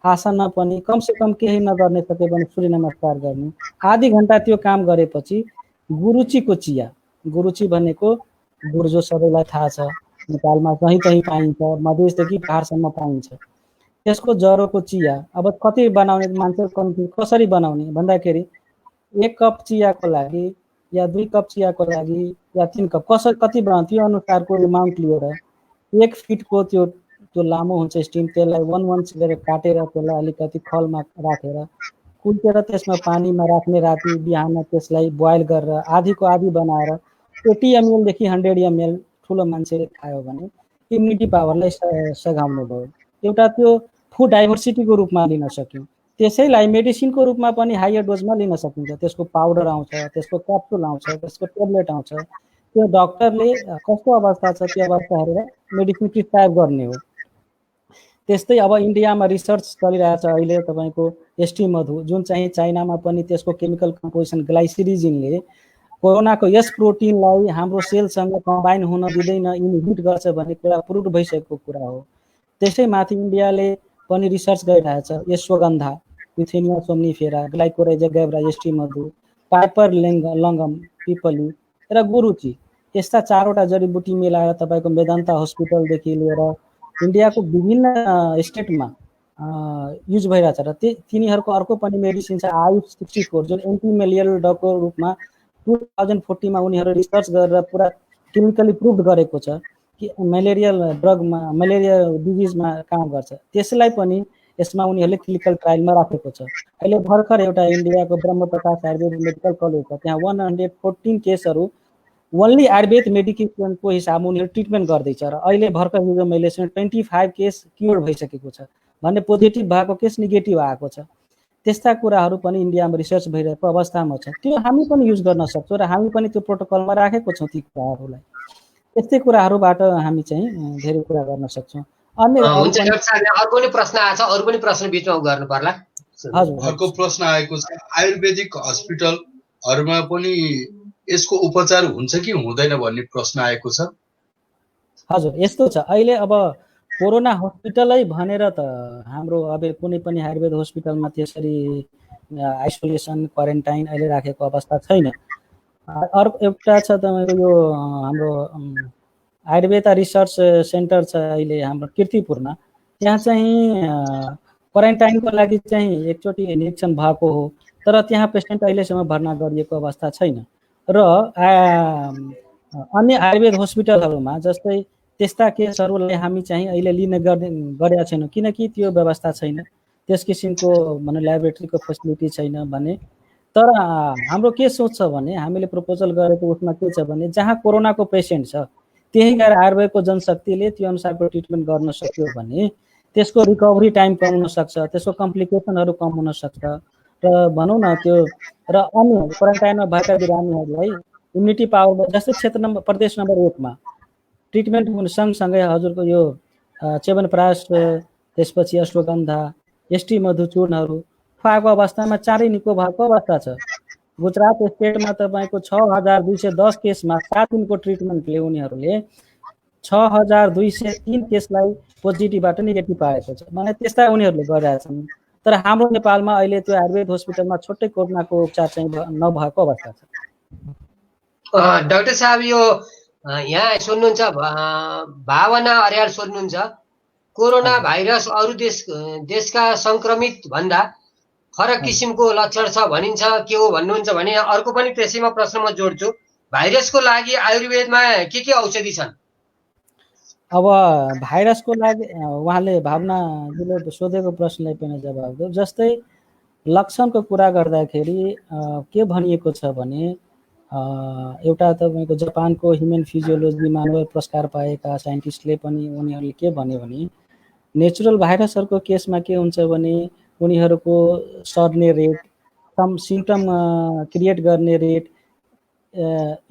Speaker 5: आसनमा पनि कमसेकम केही नगर्ने सके भने सूर्य नमस्कार गर्ने, आधी घन्टा त्यो काम गरेपछि गुरुचीको चिया, गुरुची भनेको गुड जो सबैलाई थाहा छ, नेपालमा कहीँ कहीँ पाइन्छ, मधेसदेखि पहाडसम्म पाइन्छ, त्यसको जरोको चिया। अब कति बनाउने मान्छे कसरी बनाउने भन्दाखेरि 1 कप चियाको लागि या 2 कप चियाको लागि या 3 कप कति बनाउने त्यो अनुसारको एमाउन्ट लिएर 1 फिटको त्यो लामो हुन्छ स्टिम, त्यसलाई 1 गरेर काटेर त्यसलाई अलिकति खलमा राखेर कुटेर त्यसमा पानीमा राख्ने, राति बिहान त्यसलाई बोइल गरेर आधीको आधी बनाएर 80 ml देखि 100 ml ठुलो मान्छेले खायो भने इम्युनिटी पावरलाई सघाउने भयो। एउटा त्यो फुड डाइभर्सिटीको रूपमा लिन सक्यौँ। त्यसैलाई मेडिसिनको रूपमा पनि हायर डोजमा लिन सकिन्छ। त्यसको पाउडर आउँछ, त्यसको क्याप्सुल आउँछ, त्यसको ट्याब्लेट आउँछ। त्यो डक्टरले कस्तो अवस्था छ त्यो अवस्था हेरेर मेडिसिन प्रिस्क्राइब गर्ने हो। त्यस्तै अब इन्डियामा रिसर्च चलिरहेछ अहिले तपाईँको एसटी मधु, जुन चाहिँ चाइनामा पनि त्यसको केमिकल कम्पोजिसन ग्लाइसिरिजिनले कोरोनाको यस प्रोटिनलाई हाम्रो सेलसँग कम्बाइन हुन दिँदैन, इनहिबिट गर्छ भन्ने कुरा प्रुभ भइसकेको कुरा हो। त्यसै माथि इन्डियाले पनि रिसर्च गरिरहेछ। यशोगन्धा, युथेनिया सोम्निफेरा, ग्लाइकोराइजा ग्याब्रा, एसटी मधु, पाइपर लङ्गम, पिपली र गुरुची, यस्ता 4वटा जडीबुटी मिलाएर तपाईँको मेदान्ता हस्पिटलदेखि लिएर इन्डियाको विभिन्न स्टेटमा युज भइरहेछ। र तिनीहरूको अर्को पनि मेडिसिन छ आयुष 64, जुन एन्टिमेलियल ड्रगको रूपमा 2040 उनीहरू रिसर्च गरेर पुरा क्लिनिकली प्रुभ गरेको छ कि मलेरिया ड्रगमा, मलेरिया डिजिजमा काम गर्छ। त्यसलाई पनि यसमा उनीहरूले क्लिनिकल ट्रायलमा राखेको छ। अहिले भर्खर एउटा इन्डियाको ब्रह्मप्रकाश आयुर्वेद मेडिकल कलेज छ, त्यहाँ 114 केसहरू ओन्ली आयुर्वेद मेडिकेसनको हिसाबमा उनीहरू ट्रिटमेन्ट गर्दैछ। र अहिले भर्खर हिजो मैले 25 केस क्योर भइसकेको छ भन्ने, पोजिटिभ भएको केस नेगेटिभ आएको छ। त्यस्ता कुराहरू पनि इन्डियामा रिसर्च भइरहेको अवस्थामा छ। त्यो हामी पनि युज गर्न सक्छौँ र हामी पनि त्यो प्रोटोकलमा राखेको छौँ ती कुराहरूलाई। त्यस्तै कुराहरूबाट हामी चाहिँ धेरै कुरा गर्न सक्छौँ।
Speaker 1: हुन्छ डाक्टर साहब, अर्को पनि प्रश्न आएछ, अरू पनि प्रश्न बिचमा गर्नु पर्ला।
Speaker 5: हजुर,
Speaker 4: अर्को प्रश्न आएको छ, आयुर्वेदिक हस्पिटलहरूमा पनि यसको उपचार हुन्छ कि हुँदैन भन्ने प्रश्न आएको छ।
Speaker 5: हजुर, यस्तो छ। अहिले अब कोरोना हस्पिटलै भनेर त हाम्रो अब कुनै पनि आयुर्वेद हस्पिटलमा त्यसरी आइसोलेसन क्वारेन्टाइन अहिले राखेको अवस्था छैन। अर्को एउटा छ तपाईँको यो हाम्रो आयुर्वेद रिसर्च सेन्टर छ अहिले हाम्रो कीर्तिपुरमा, त्यहाँ चाहिँ क्वारेन्टाइनको लागि चाहिँ एकचोटि निरीक्षण भएको हो, तर त्यहाँ पेसेन्ट अहिलेसम्म भर्ना गरिएको अवस्था छैन। र अन्य आयुर्वेद हस्पिटलहरूमा जस्तै त्यस्ता केसहरूलाई हामी चाहिँ अहिले लिने गरेका छैनौँ, किनकि त्यो व्यवस्था छैन, त्यस किसिमको भने ल्याबोरेटरीको फेसिलिटी छैन भने। तर हाम्रो के सोच छ भने हामीले प्रपोजल गरेको उसमा के छ भने जहाँ कोरोनाको पेसेन्ट छ त्यही गएर आयुर्वेदको जनशक्तिले त्यो अनुसारको ट्रिटमेन्ट गर्न सक्यो भने त्यसको रिकभरी टाइम कम हुन सक्छ, त्यसको कम्प्लिकेसनहरू कम हुन सक्छ र भनौँ न त्यो र अन्य क्वारेन्टाइनमा भएका बिरामीहरूलाई इम्युनिटी पावर जस्तै क्षेत्र नम्बर प्रदेश नम्बर 1 मा ट्रिटमेन्ट हुनु सँगसँगै हजुरको यो च्यवनप्राश त्यसपछि अश्वगन्धा एसटी मधुचूर्णहरू खुवाएको अवस्थामा चाँडै निको भएको अवस्था छ। गुजरात स्टेटमा तपाईँको 6210 केसमा 7 दिनको ट्रिटमेन्टले उनीहरूले 6203 केसलाई पोजिटिभबाट नेगेटिभ पाएको छ। भने त्यस्ता उनीहरूले गरिरहेछन्। तर हाम्रो नेपालमा अहिले त्यो आयुर्वेद हस्पिटलमा छुट्टै कोरोनाको उपचार चाहिँ नभएको अवस्था छ।
Speaker 1: डाक्टर साहब यो यहाँ सोध्नुहुन्छ भावना अर्याल सोध्नुहुन्छ कोरोना भाइरस अरू देशका संक्रमित भन्दा फरक किसिमको लक्षण छ भनिन्छ, के हो भन्नुहुन्छ भने अर्को पनि त्यसैमा प्रश्न म जोड्छु, भाइरसको लागि आयुर्वेदमा के औषधि छन्?
Speaker 5: अब भाइरसको लागि उहाँले भावनाजीले सोधेको प्रश्नलाई पनि जवाब दियो। जस्तै लक्षणको कुरा गर्दाखेरि के भनिएको छ भने एउटा तपाईँको जापानको ह्युमन फिजियोलोजीमा नोबेल पुरस्कार पाएका साइन्टिस्टले पनि उनीहरूले के भन्यो भने नेचुरल भाइरसहरूको केसमा के हुन्छ भने उनीहरूको सर्ने रेट, सिम्पटम क्रिएट गर्ने रेट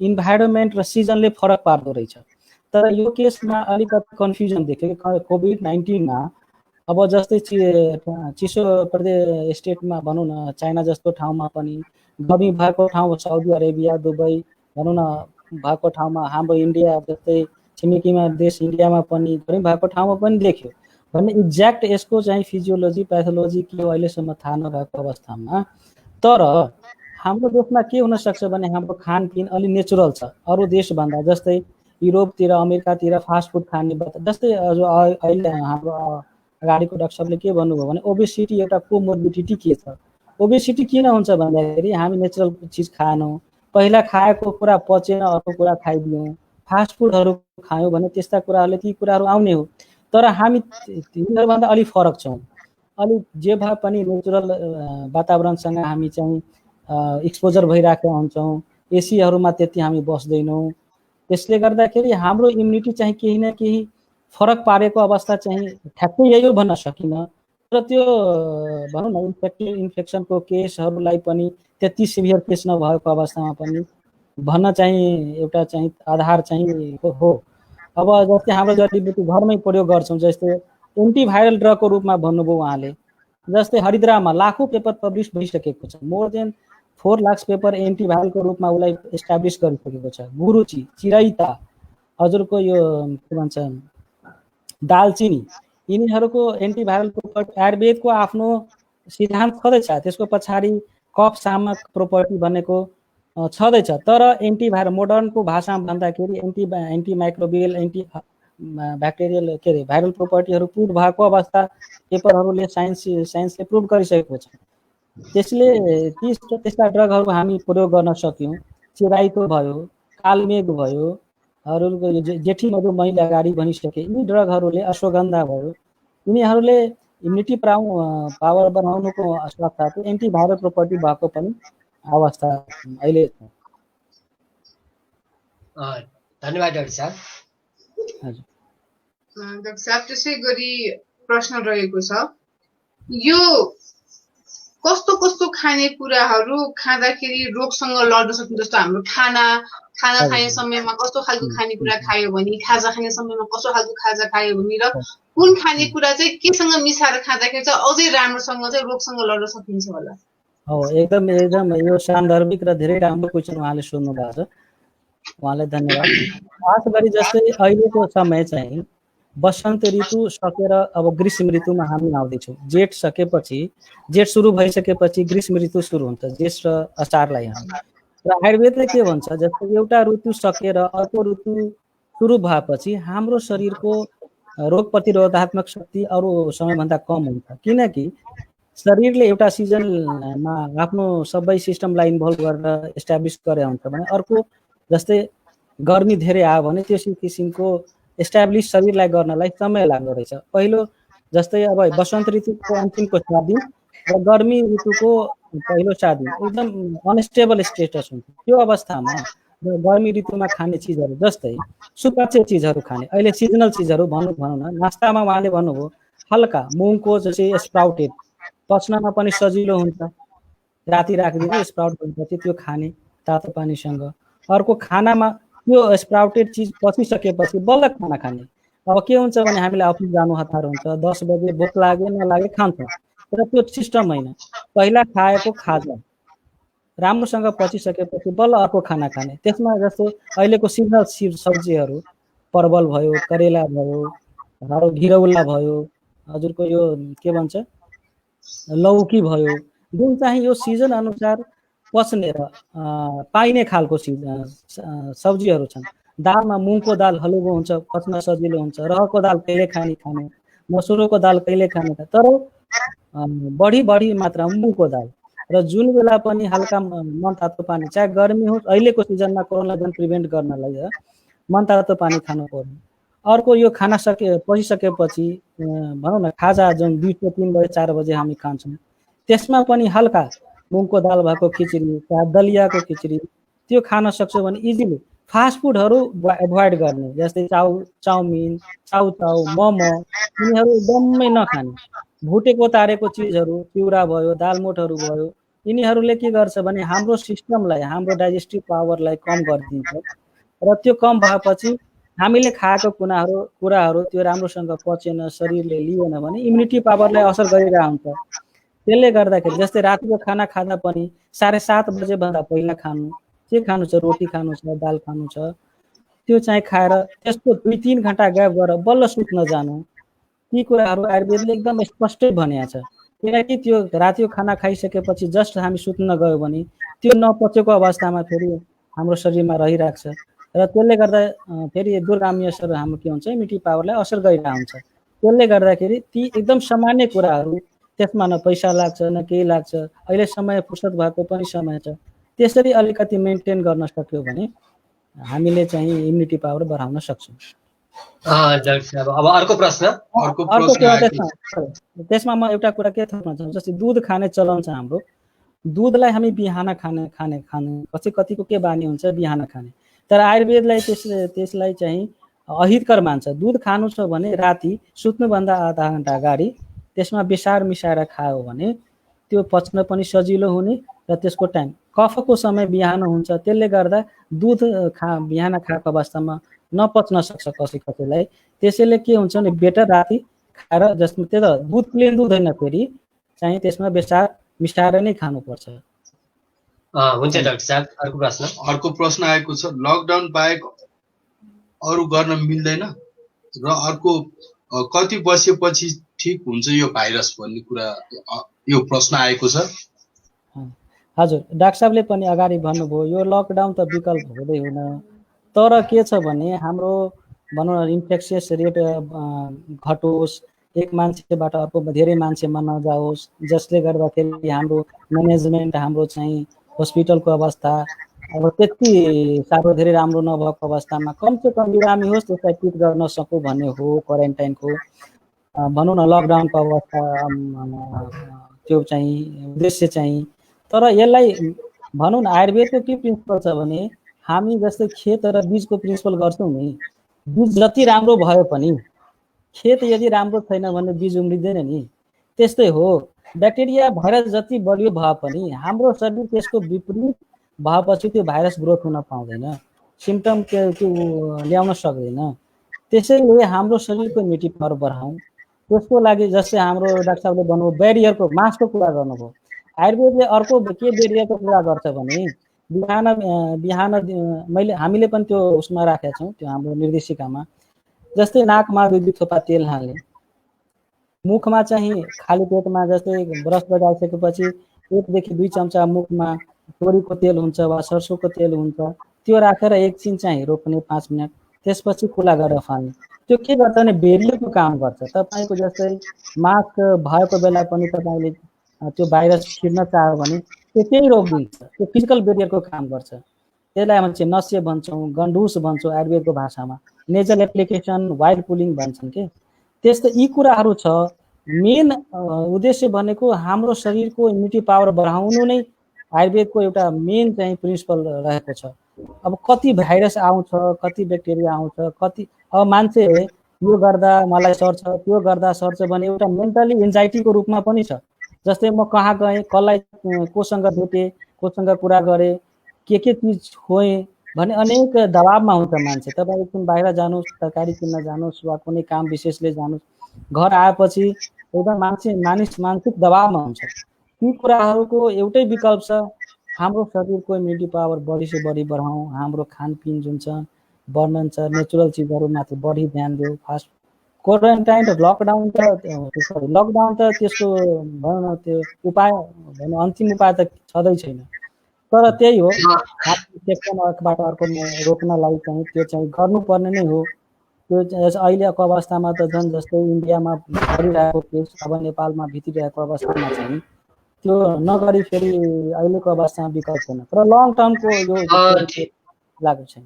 Speaker 5: इन्भाइरोमेन्ट र सिजनले फरक पार्दो रहेछ। तर यो केसमा अलिकति कन्फ्युजन देख्यो कि कोभिड-19मा अब जस्तै चिसो प्रदेश स्टेटमा भनौँ न चाइना जस्तो ठाउँमा पनि गर्मी भएको ठाउँ साउदी अरेबिया दुबई भनौँ न भएको ठाउँमा हाम्रो इन्डिया जस्तै छिमेकीमा देश इन्डियामा पनि गर्मी भएको ठाउँमा पनि देख्यो भने एक्ज्याक्ट यसको चाहिँ फिजियोलोजी प्याथोलोजी के हो अहिलेसम्म थाहा नभएको अवस्थामा। तर हाम्रो देशमा के हुनसक्छ भने हाम्रो खानपिन अलि नेचुरल छ अरू देशभन्दा। जस्तै युरोपतिर अमेरिकातिर फास्ट फुड खाने जस्तै अहिले हाम्रो अगाडिको डाक्टर साहबले के भन्नुभयो भने ओबेसिटी एउटा कोमोर्बिडिटी के छ। ओबेसिटी किन हुन्छ भन्दाखेरि हामी नेचुरल चिज खाएनौँ, पहिला खाएको कुरा पचेन अर्को कुरा खाइदियौँ, फास्ट फुडहरू खायौँ भने त्यस्ता कुराहरूले ती कुराहरू आउने हो। तर हामी तिनीहरूभन्दा अलिक फरक छौँ। अलिक जे भए पनि नेचुरल वातावरणसँग हामी चाहिँ एक्सपोजर भइरहेका हुन्छौँ, एसीहरूमा त्यति हामी बस्दैनौँ। त्यसले गर्दाखेरि हाम्रो इम्युनिटी चाहिँ केही न केही फरक पारेको अवस्था चाहिँ ठ्याक्कै यही हो भन्न सकिन्न। तर त्यो भनौँ न इन्फेक्सनको केसहरूलाई पनि त्यति सिभियर केस नभएको अवस्थामा पनि भन्न चाहिँ एउटा चाहिँ आधार चाहिँ हो। अब जस्तै हाम्रो जडीबुटी घरमै प्रयोग गर्छौँ, जस्तै एन्टिभाइरल ड्रगको रूपमा भन्नुभयो उहाँले। जस्तै हरिद्रामा लाखौँ पेपर पब्लिस भइसकेको छ, मोर देन 4 लाख पेपर एन्टिभाइरलको रूपमा उसलाई इस्टाब्लिस गरिसकेको छ। गुरुची, चिरैता, हजुरको यो के भन्छ दालचिनी, यिनीहरूको एन्टिभाइरल प्रोपर्टी आयुर्वेदको आफ्नो सिद्धान्त छँदैछ। त्यसको पछाडि कफ शामक प्रोपर्टी भनेको छँदैछ। तर एन्टिभाइरल मोडर्नको भाषामा भन्दाखेरि एन्टी माइक्रोबियल एन्टी ब्याक्टेरियल के अरे भाइरल प्रोपर्टीहरू प्रुभ भएको अवस्था पेपरहरूले साइन्सले प्रुभ गरिसकेको छ। त्यसले त्यस्ता ड्रगहरू हामी प्रयोग गर्न सक्यौँ। चिराइतो भयो, कालमेघ भयो, अरूको जेठी मधुमेह अगाडि भनिसके, यी ड्रगहरूले अश्वगन्धा भयो, यिनीहरूले इम्युनिटी पावर बनाउनुको साथसाथै एन्टिभाइरल प्रोपर्टी भएको पनि अवस्था अहिले छ।
Speaker 1: धन्यवाद डाक्टर साहब।
Speaker 3: डाक्टर साहब त्यसै गरी प्रश्न रहेको छ, यो कस्तो कस्तो खानेकुराहरू खाँदाखेरि रोगसँग लड्न सक्छ? जस्तो हाम्रो खाना खाने समयमा कस्तो खालको खानेकुरा खायो भने, खाजा खाने समयमा कस्तो खालको खाजा खायो भने, र कुन खानेकुरा चाहिँ केसँग मिसाएर खाँदाखेरि चाहिँ अझै राम्रोसँग चाहिँ रोगसँग लड्न सकिन्छ होला?
Speaker 5: हो, एकदम यो सान्दर्भिक र धेरै राम्रो क्वेसन उहाँले सोध्नु भएको छ। उहाँलाई धन्यवाद। खास गरी जस्तै अहिलेको समय चाहिँ वसन्त ऋतु सकेर अब ग्रीष्म ऋतुमा हामी आउँदैछौँ। जेठ सकेपछि, जेठ सुरु भइसकेपछि ग्रीष्म ऋतु सुरु हुन्छ, जेठ र असारलाई हामी। र आयुर्वेदले के भन्छ, जस्तै एउटा ऋतु सकेर अर्को ऋतु सुरु भएपछि हाम्रो शरीरको रोग प्रतिरोधात्मक शक्ति अरू समयभन्दा कम हुन्छ। किनकि शरीरले एउटा सिजनमा आफ्नो सबै सिस्टमलाई इन्भल्भ गरेर इस्टाब्लिस गरे हुन्छ भने अर्को जस्तै गर्मी धेरै आयो भने त्यस किसिमको इस्टाब्लिस शरीरलाई गर्नलाई समय लाग्दो रहेछ। पहिलो जस्तै अब वसन्त ऋतुको अन्तिमको 7 दिन र गर्मी ऋतुको पहिलो 7 दिन एकदम अनस्टेबल स्टेटस हुन्छ। त्यो अवस्थामा गर्मी ऋतुमा खाने चिजहरू जस्तै सुपाच्य चिजहरू खाने, अहिले सिजनल चिजहरू भनौँ न, नास्तामा उहाँले भन्नुभयो हल्का मुङको जस्तै स्प्राउटेड, पच्नमा पनि सजिलो हुन्छ, राति राखिदिने, स्प्राउट भएपछि त्यो खाने तातो पानीसँग। अर्को खानामा त्यो स्प्राउटेड चिज पचिसकेपछि बल्ल खाना खाने। अब के हुन्छ भने हामीलाई अफिस जानु हतार हुन्छ, 10 बजे भोक लाग्यो नलागे खान्छ, तर त्यो सिस्टम होइन। पहिला खाएको खाजा राम्रोसँग पचिसकेपछि बल्ल अर्को खाना खाने। त्यसमा जस्तो अहिलेको सिजनल सब्जीहरू परवल भयो, करेला भयो, घिरौला भयो, हजुरको यो के भन्छ लौकी भयो, जुन चाहिँ यो सिजन अनुसार पच्ने र पाइने खालको सब्जीहरू छन्। दालमा मुङको दाल हलुको हुन्छ, पच्न सजिलो हुन्छ। रहरको दाल कहिले खाने, मसुरको दाल कहिले खाने, तर बढी मात्रामा मुङको दाल। र जुन बेला पनि हल्का मनतातो पानी, चाहे गर्मी होस्, अहिलेको सिजनमा कोरोनालाई प्रिभेन्ट गर्नलाई मनतातो पानी खानु पर्यो। अर्को यो खाना पचिसकेपछि भनौँ न खाजा जुन 2 3 बजे 4 बजे हामी खान्छौँ, त्यसमा पनि हल्का मुङको दाल भएको खिचडी, चाहे दलियाको खिचडी त्यो खान सक्छौँ भने इजिली। फास्ट फुडहरू एभोइड गर्ने, जस्तै चाउमिन, चाउचाउ, मोमो यिनीहरू एकदमै नखाने। भुटेको तारेको चिजहरू, चिउरा भयो, दालमोठहरू भयो, यिनीहरूले के गर्छ भने हाम्रो सिस्टमलाई, हाम्रो डाइजेस्टिभ पावरलाई कम गरिदिन्छ। र त्यो कम भएपछि हामीले खाएको कुराहरू त्यो राम्रोसँग पचेन, शरीरले लिएन भने इम्युनिटी पावरलाई असर गरिरहेको हुन्छ। त्यसले गर्दाखेरि जस्तै रातिको खाना खाँदा पनि 7:30 बजेभन्दा पहिला खानु। के खानु छ, रोटी खानु छ, दाल खानु छ, त्यो चाहिँ खाएर त्यसको 2-3 घन्टा ग्याप गरेर बल्ल सुत्न जानु। ती कुराहरू आयुर्वेदले एकदम स्पष्टै भनेको छ। किनकि त्यो रातिको खाना खाइसकेपछि जस्ट हामी सुत्न गयो भने त्यो नपचेको अवस्थामा फेरि हाम्रो शरीरमा रहिरहेको छ र त्यसले गर्दा फेरि दूरगामी असर हाम्रो के हुन्छ, इम्युनिटी पावरलाई असर गरिरहेको हुन्छ। त्यसले गर्दाखेरि ती एकदम सामान्य कुराहरू, त्यसमा न पैसा लाग्छ न केही लाग्छ, अहिले समय फुर्सद भएको पनि समय छ। त्यसरी अलिकति मेन्टेन गर्न सक्यो भने हामीले चाहिँ इम्युनिटी पावर बढाउन सक्छौँ।
Speaker 1: डाक्टर साहब, अब अर्को प्रश्न
Speaker 5: त्यसमा म एउटा कुरा के थप्न चाहन्छु, जस्तै दुध खाने चलन छ हाम्रो। दुधलाई हामी बिहान खाने कतिको के बानी हुन्छ बिहान खाने, तर आयुर्वेदलाई त्यसलाई चाहिँ अहितकर मान्छ। दुध खानु छ भने राति सुत्नुभन्दा आधा घन्टा अगाडि त्यसमा बेसार मिसाएर खायो भने त्यो पच्न पनि सजिलो हुने र त्यसको टाइम कफको समय बिहान हुन्छ। त्यसले गर्दा दुध बिहान खाएको अवस्थामा नपच्न सक्छ कसैलाई। त्यसैले के हुन्छ भने बेटर राति खाएर, जसमा त्यो त दुध प्लेन दुध होइन, फेरि चाहिँ त्यसमा बेसार मिसाएर नै खानुपर्छ।
Speaker 1: हुन्छ डाक्टर साहब,
Speaker 4: अर्को प्रश्न आएको छ, लकडाउन बाहेक अरू गर्न मिल्दैन र अर्को कति बसेपछि ठिक हुन्छ यो भाइरस भन्ने कुरा, यो प्रश्न आएको छ।
Speaker 5: हजुर, डाक्टर साहबले पनि अगाडि भन्नुभयो यो लकडाउन त विकल्प हुँदै हुन, तर के छ भने हाम्रो भनौँ न इन्फेक्सियस रेट घटोस्, एक मान्छेबाट अर्को धेरै मान्छेमा नजाओस्, जसले गर्दाखेरि हाम्रो म्यानेजमेन्ट, हाम्रो चाहिँ हस्पिटलको अवस्था अब त्यति साह्रो धेरै राम्रो नभएको अवस्थामा कमसेकम बिरामी होस्, त्यसलाई ट्रिट गर्न सकौँ भन्ने हो क्वारेन्टाइनको भनौँ न लकडाउनको अवस्था, त्यो चाहिँ उद्देश्य चाहिँ। तर यसलाई भनौँ न आयुर्वेदको के प्रिन्सिपल छ भने हामी जस्तै खेत र बीजको प्रिन्सिपल गर्छौँ नि, बीज जति राम्रो भए पनि खेत यदि राम्रो छैन भने बीज उम्रिँदैन नि। त्यस्तै हो, ब्याक्टेरिया भाइरस जति बलियो भए पनि हाम्रो शरीर त्यसको विपरीत भएपछि त्यो भाइरस ग्रोथ हुन पाउँदैन, सिम्टम त्यो ल्याउन सक्दैन। त्यसैले हाम्रो शरीरको इम्युनिटी पावर बढाउँ, त्यसको लागि जस्तै हाम्रो डाक्टर साहबले भन्नुभयो ब्यारियरको मासको कुरा गर्नुभयो। आयुर्वेदले अर्को के ब्यारियरको कुरा गर्छ भने बिहान हामीले पनि त्यो उसमा राखेका छौँ, त्यो हाम्रो निर्देशिकामा, जस्तै नाकमा 2 थोपा तेल हाल्ने, मुखमा चाहिँ खाली पेटमा जस्तै ब्रस लगाइसकेपछि 1 देखि 2 चम्चा मुखमा तोरीको तेल हुन्छ वा सरसोको तेल हुन्छ, त्यो राखेर एकछिन चाहिँ रोक्ने 5 मिनट, त्यसपछि खुला गरेर फाल्ने। त्यो के गर्छ भने बेरियरको काम गर्छ। तपाईँको जस्तै मास्क भएको बेला पनि तपाईँले त्यो भाइरस छिर्न चाह्यो भने त्यो त्यही रोकिदिन्छ, त्यो फिजिकल बेरियरको काम गर्छ। त्यसलाई मान्छे नस्य भन्छौँ, गन्डुस भन्छौँ आयुर्वेदको भाषामा, नेजल एप्लिकेसन, वाइल्ड पुलिङ भन्छन् के। त्यस्तो यी कुराहरू छ। मेन उद्देश्य भनेको हाम्रो शरीरको इम्युनिटी पावर बढाउनु नै आयुर्वेदको एउटा मेन चाहिँ प्रिन्सिपल रहेको छ। अब कति भाइरस आउँछ, कति ब्याक्टेरिया आउँछ, कति अब मान्छे यो गर्दा मलाई सर्छ, त्यो गर्दा सर्छ भने एउटा मेन्टली एन्जाइटीको रूपमा पनि छ। जस्तै म कहाँ गएँ, कसलाई कोसँग भेटेँ, कोसँग कुरा गरेँ, के चिज खोएँ भन्ने अनेक दबाबमा हुन्छ मान्छे। तपाईँ एकछिन बाहिर जानुहोस्, तरकारी किन्न जानुहोस् वा कुनै काम विशेषले जानुहोस्, घर आएपछि एकदम मानसिक दबाबमा हुन्छ। ती कुराहरूको एउटै विकल्प छ, हाम्रो शरीरको इम्युनिटी पावर बढी से बढी बढाउँ, हाम्रो खानपिन जुन छ वर्णन छ, नेचुरल चिजहरूमाथि बढी ध्यान दिउँ। फास्ट क्वारेन्टाइन र लकडाउन त त्यसको भनौँ न त्यो उपाय भनौँ अन्तिम उपाय त छँदै छैन। तर त्यही हो, सेक्सन एकबाट अर्कोमा रोक्नलाई चाहिँ त्यो चाहिँ गर्नुपर्ने नै हो। त्यो अहिलेको अवस्थामा त झन् जस्तै इन्डियामा बढिरहेको केस अब नेपालमा भित्रिरहेको अवस्थामा चाहिँ त्यो नगरी फेरि अहिलेको अवस्थामा विकल्प छैन। तर लङ टर्मको यो लागु छैन।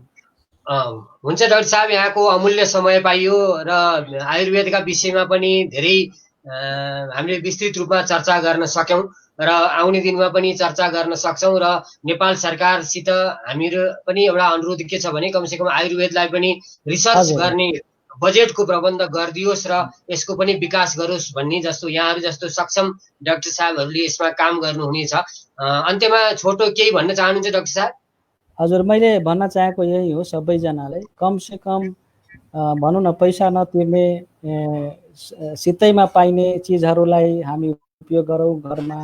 Speaker 1: हुन्छ डाक्टर साहब, यहाँको अमूल्य समय पाइयो र आयुर्वेदका विषयमा पनि धेरै हामीले विस्तृत रूपमा चर्चा गर्न सक्यौँ र आउने दिनमा पनि चर्चा गर्न सक्छौँ। र नेपाल सरकारसित हामीहरू पनि एउटा अनुरोध के छ भने कमसेकम आयुर्वेदलाई पनि रिसर्च गर्ने बजेटको प्रबन्ध गरिदियोस् र यसको पनि विकास गरोस् भन्ने जस्तो यहाँहरू जस्तो सक्षम डाक्टर साहबहरूले यसमा काम गर्नुहुनेछ। अन्त्यमा छोटो केही भन्न चाहनुहुन्छ डाक्टर साहब?
Speaker 5: हजुर, मैले भन्न चाहेको यही हो, सबैजनालाई कमसे कम भनौँ न पैसा नतिर्ने सित्तैमा पाइने चिजहरूलाई हामी उपयोग गरौँ घरमा,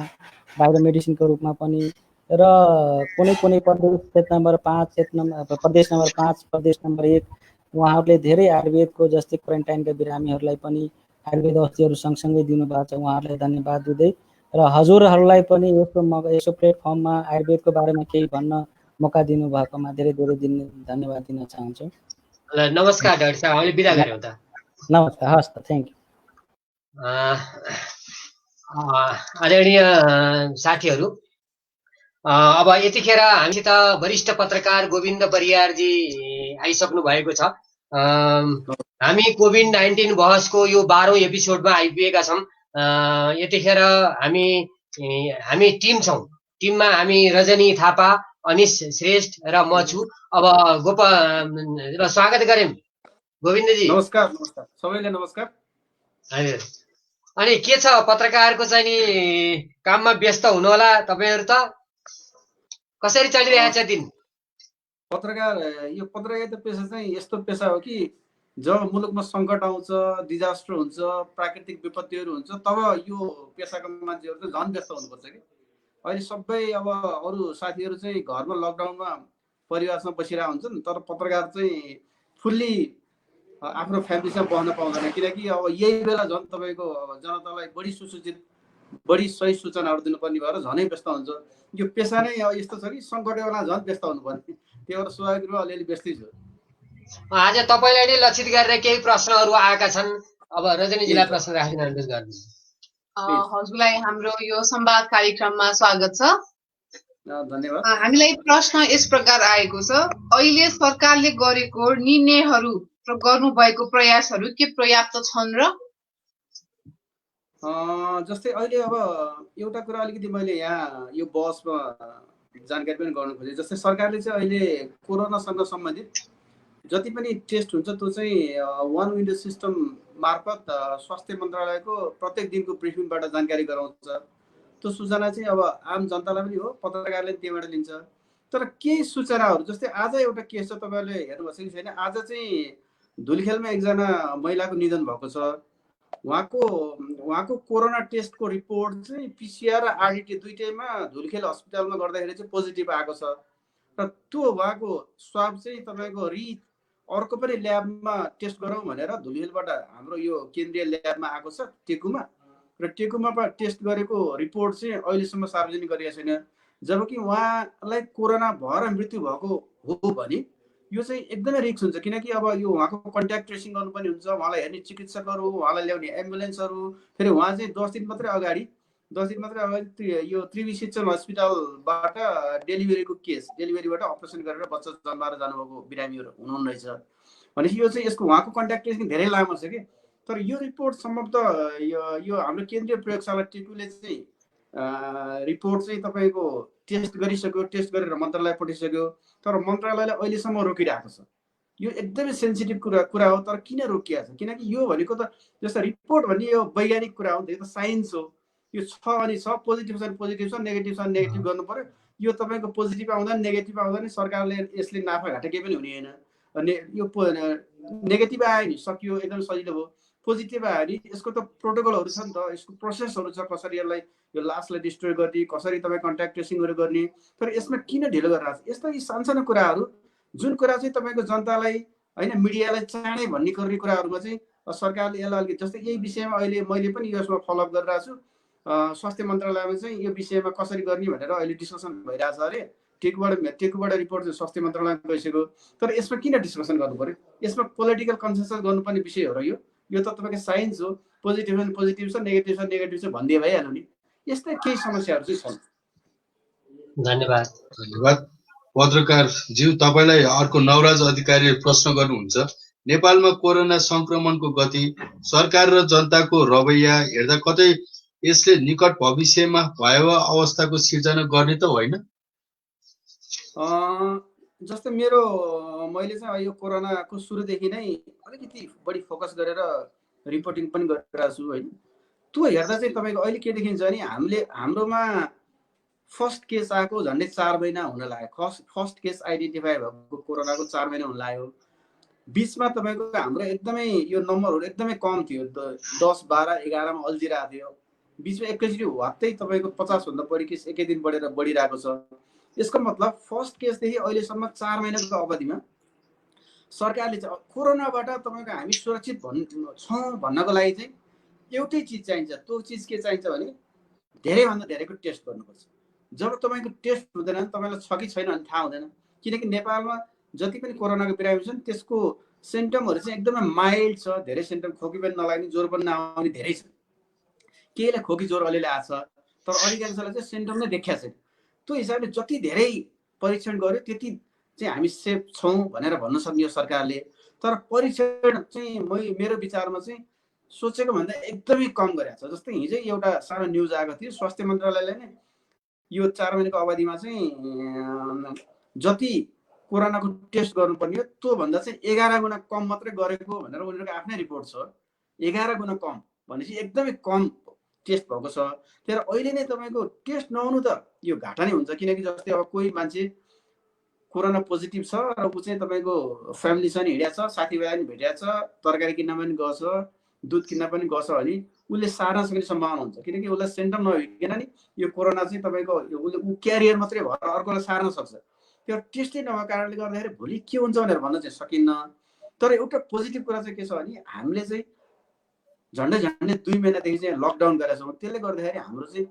Speaker 5: बाहिर मेडिसिनको रूपमा पनि। र कुनै प्रदेश क्षेत्र नम्बर 5 प्रदेश नम्बर 5 प्रदेश नम्बर 1 उहाँहरूले धेरै आयुर्वेदको जस्तै क्वारेन्टाइनका बिरामीहरूलाई पनि आयुर्वेद औषधिहरू सँगसँगै दिनुभएको छ, उहाँहरूलाई धन्यवाद दिँदै र हजुरहरूलाई पनि यसो प्लेटफर्ममा आयुर्वेदको बारेमा केही भन्न मौका दिनुभएकोमा धेरै धन्यवाद दिन चाहन्छु।
Speaker 1: नमस्कार डाक्टर साहब, हामीले बिदा गऱ्यौँ त।
Speaker 5: नमस्कार, हस् त, थ्याङ्क यू।
Speaker 1: आदरणीय साथीहरू, अब यतिखेर हामीसित वरिष्ठ पत्रकार गोविन्द परियारजी आइसक्नु भएको छ। हामी कोभिड-19 बहसको यो 12औं एपिसोडमा आइपुगेका छौँ। यतिखेर हामी टिम छौँ। टिममा हामी रजनी थापा, अनिश श्रेष्ठ र म छु। अब र स्वागत गरौँ गोविन्दजी।
Speaker 6: नमस्कार सबैले नमस्कार।
Speaker 1: हजुर, अनि के छ पत्रकारको चाहिँ नि काममा व्यस्त हुनु होला तपाईहरु त? कसरी चलिरहेछ दिन?
Speaker 6: यो पत्रकारिता पेसा चाहिँ यस्तो पेसा हो कि जब मुलुकमा सङ्कट आउँछ, डिजास्टर हुन्छ, प्राकृतिक विपत्तिहरू हुन्छ, तब यो पेसाका मान्छेहरू चाहिँ झन् व्यस्त हुनुपर्छ कि। अहिले सबै अब अरू साथीहरू चाहिँ घरमा लकडाउनमा परिवारसँग बसिरहेको हुन्छन्, तर पत्रकार चाहिँ फुल्ली आफ्नो फ्यामिलीसँग बस्न पाउँदैन। किनकि अब यही बेला झन् तपाईँको जनतालाई बढी सुसूचित, बढी सही सूचनाहरू दिनुपर्ने भएर झनै व्यस्त हुन्छ। यो पेसा नै अब यस्तो छ कि सङ्कट बेला झन् व्यस्त हुनुपर्ने, त्यही भएर स्वाभाविक रूपमा अलिअलि व्यस्तै छु।
Speaker 1: आज तपाईँलाई नै लक्षित गरेर केही प्रश्नहरू आएका छन्। अब रजनीजीलाई प्रश्न राख्न अनुरोध गर्छु।
Speaker 3: हजुरलाई हाम्रो यो संवाद कार्यक्रममा स्वागत छ।
Speaker 6: धन्यवाद।
Speaker 3: हामीलाई प्रश्न यस प्रकार आएको छ, अहिले सरकारले गरेको निर्णयहरू र गर्नुभएको प्रयासहरू के पर्याप्त छन् र?
Speaker 6: जस्तै अहिले अब एउटा कुरा अलिकति मैले यहाँ यो बहसमा जानकारी पनि गर्नु खोजेँ। जस्तै सरकारले चाहिँ अहिले कोरोनासँग सम्बन्धित जति पनि टेस्ट हुन्छ त्यो चाहिँ वन विन्डो सिस्टम मार्फत स्वास्थ्य मन्त्रालयको प्रत्येक दिनको ब्रिफिङबाट जानकारी गराउँछ। त्यो सूचना चाहिँ अब आम जनतालाई पनि हो, पत्रकारले त्यहीबाट लिन्छ। तर केही सूचनाहरू जस्तै आज एउटा केस छ, तपाईँहरूले हेर्नुभएको छ कि छैन, आज चाहिँ धुलिखेलमा एकजना महिलाको निधन भएको छ। उहाँको कोरोना टेस्टको रिपोर्ट चाहिँ पिसिआर र आरडिटी दुईटैमा धुलिखेल हस्पिटलमा गर्दाखेरि चाहिँ पोजिटिभ आएको छ। र त्यो उहाँको स्वाब चाहिँ तपाईँको अर्को पनि ल्याबमा टेस्ट गरौँ भनेर धुलिखेलबाट हाम्रो यो केन्द्रीय ल्याबमा आएको छ टेकुमा, र टेकुमा टेस्ट गरेको रिपोर्ट चाहिँ अहिलेसम्म सार्वजनिक गरिएको छैन। जबकि उहाँलाई कोरोना भएर मृत्यु भएको हो भने यो चाहिँ एकदमै रिस्क हुन्छ। किनकि अब यो उहाँको कन्ट्याक्ट ट्रेसिङ गर्नुपर्ने हुन्छ, उहाँलाई हेर्ने चिकित्सकहरू, उहाँलाई ल्याउने एम्बुलेन्सहरू, फेरि उहाँ चाहिँ 10 दिन मात्रै अगाडि यो त्रिवी शिक्षण हस्पिटलबाट डेलिभरीबाट अपरेसन गरेर बच्चा जन्माएर जानुभएको बिरामीहरू हुनुहुन्न रहेछ भनेपछि यो चाहिँ उहाँको कन्ट्याक्ट ट्रेसिङ धेरै लामो छ कि। तर यो रिपोर्ट सम्भवतः यो हाम्रो केन्द्रीय प्रयोगशाला टेकुले चाहिँ रिपोर्ट चाहिँ तपाईँको टेस्ट गरिसक्यो, टेस्ट गरेर मन्त्रालय पठाइसक्यो, तर मन्त्रालयले अहिलेसम्म रोकिरहेको छ। यो एकदमै सेन्सिटिभ कुरा हो। तर किन रोकिएको छ? किनकि यो भनेको त जस्तो रिपोर्ट भन्ने यो वैज्ञानिक कुरा हो, यो त साइन्स हो। यो छ अनि छ, पोजिटिभ छ पोजिटिभ छ, नेगेटिभ छ नेगेटिभ गर्नु पर्यो। यो तपाईँको पोजिटिभ आउँदा नि नेगेटिभ आउँदा नि सरकारले यसले नाफा घाटा केही पनि हुने होइन। अनि यो नेगेटिभ आयो नि सकियो, एकदम सजिलो भयो। पोजिटिभ आयो नि यसको त प्रोटोकलहरू छ नि त, यसको प्रोसेसहरू छ, कसरी यसलाई यो लासलाई डिस्ट्रोय गर्ने, कसरी तपाईँ कन्ट्याक्ट ट्रेसिङहरू गर्ने। तर यसमा किन ढिलो गरिरहेको छ? यस्तो यी सानसानो कुराहरू जुन कुरा चाहिँ तपाईँको जनतालाई होइन मिडियालाई चाँडै भन्ने गर्ने कुराहरूमा चाहिँ सरकारले यसलाई अलिकति, जस्तै यही विषयमा अहिले मैले पनि यसमा फलोअप गरिरहेको छु। स्वास्थ्य मन्त्रालयमा चाहिँ यो विषयमा कसरी गर्ने भनेर अहिले डिस्कसन भइरहेछ अरे। टेकुबाट रिपोर्ट चाहिँ स्वास्थ्य मन्त्रालयमा गइसक्यो। तर यसमा किन डिस्कसन गर्नु पर्यो? यसमा पोलिटिकल कन्सेन्सस गर्नुपर्ने विषय हो र यो त तपाईँको साइन्स हो। पोजिटिभ छ पोजिटिभ छ, नेगेटिभ छ नेगेटिभ छ भनिदिए भइहाल्यो नि। यस्तै केही समस्याहरू चाहिँ छन्।
Speaker 1: धन्यवाद।
Speaker 4: धन्यवाद। पत्रकारज्यू, तपाईँलाई अर्को नवराज अधिकारीले प्रश्न गर्नुहुन्छ। नेपालमा कोरोना संक्रमणको गति, सरकार र जनताको रवैया हेर्दा कतै यसले निकट भविष्यमा भयावह अवस्थाको सिर्जना गर्ने त होइन?
Speaker 6: जस्तै मैले चाहिँ यो कोरोनाको सुरुदेखि नै अलिकति बढी फोकस गरेर रिपोर्टिङ पनि गरिरहेको छु होइन। त्यो हेर्दा चाहिँ तपाईँको अहिले के देखिन्छ भने हाम्रोमा फर्स्ट केस आएको झन्डै 4 महिना हुन लाग्यो। फर्स्ट केस आइडेन्टिफाई भएको कोरोनाको 4 महिना हुन लाग्यो। बिचमा तपाईँको हाम्रो एकदमै यो नम्बरहरू एकदमै कम थियो, 10, 12, 11 मा अल्झिरहेको थियो। बिचमा एकैचोटि वात्तै तपाईँको 50 भन्दा बढी केस एकै दिन बढिरहेको छ। यसको मतलब फर्स्ट केसदेखि अहिलेसम्म 4 महिनाको अवधिमा सरकारले चाहिँ कोरोनाबाट तपाईँको हामी सुरक्षित छौँ भन्नको लागि चाहिँ एउटै चिज चाहिन्छ। त्यो चिज के चाहिन्छ भने धेरैभन्दा धेरैको टेस्ट गर्नुपर्छ। जब तपाईँको टेस्ट हुँदैन तपाईँलाई छ कि छैन भने थाहा हुँदैन। किनकि नेपालमा जति पनि कोरोनाको बिरामी छन् त्यसको सिम्टमहरू चाहिँ एकदमै माइल्ड छ। धेरै सिम्टम, खोकी पनि नलाग्ने, ज्वरो पनि नआउने धेरै छ। केहीलाई खोकी ज्वरो अलिअलि आएको छ, तर अधिकांशलाई चाहिँ सिम्टम नै देखिएको छैन। त्यो हिसाबले जति धेरै परीक्षण गर्यो त्यति चाहिँ हामी सेफ छौँ भनेर भन्न सक्यो सरकारले। तर परीक्षण चाहिँ मेरो विचारमा चाहिँ सोचेको भन्दा एकदमै कम गरेको छ। जस्तै हिजै एउटा सानो न्युज आएको थियो, स्वास्थ्य मन्त्रालयले नै यो 4 महिनाको अवधिमा चाहिँ जति कोरोनाको टेस्ट गर्नुपर्ने हो त्योभन्दा चाहिँ 11 गुणा कम मात्रै गरेको भनेर उनीहरूको आफ्नै रिपोर्ट छ। 11 गुणा कम भनेपछि एकदमै कम टेस्ट भएको छ। तर अहिले नै तपाईँको टेस्ट नहुनु त यो घाटा नै हुन्छ। किनकि जस्तै अब कोही मान्छे कोरोना पोजिटिभ छ र ऊ चाहिँ तपाईँको फ्यामिलीसँग हिँडेको छ, साथीभाइ पनि भेटेको छ, तरकारी किन्न पनि गछ, दुध किन्न पनि गछ भने उसले सार्न सक्ने सम्भावना हुन्छ। किनकि उसलाई सिम्टम नभइकन नि यो कोरोना चाहिँ तपाईँको ऊ क्यारियर मात्रै भएर अर्कोलाई सार्न सक्छ। त्यो टेस्टै नभएको कारणले गर्दाखेरि भोलि के हुन्छ भनेर भन्न चाहिँ सकिन्न। तर एउटा पोजिटिभ कुरा चाहिँ के छ भने हामीले चाहिँ झन्डै 2 महिनादेखि चाहिँ लकडाउन गरेका छौँ। त्यसले गर्दाखेरि हाम्रो चाहिँ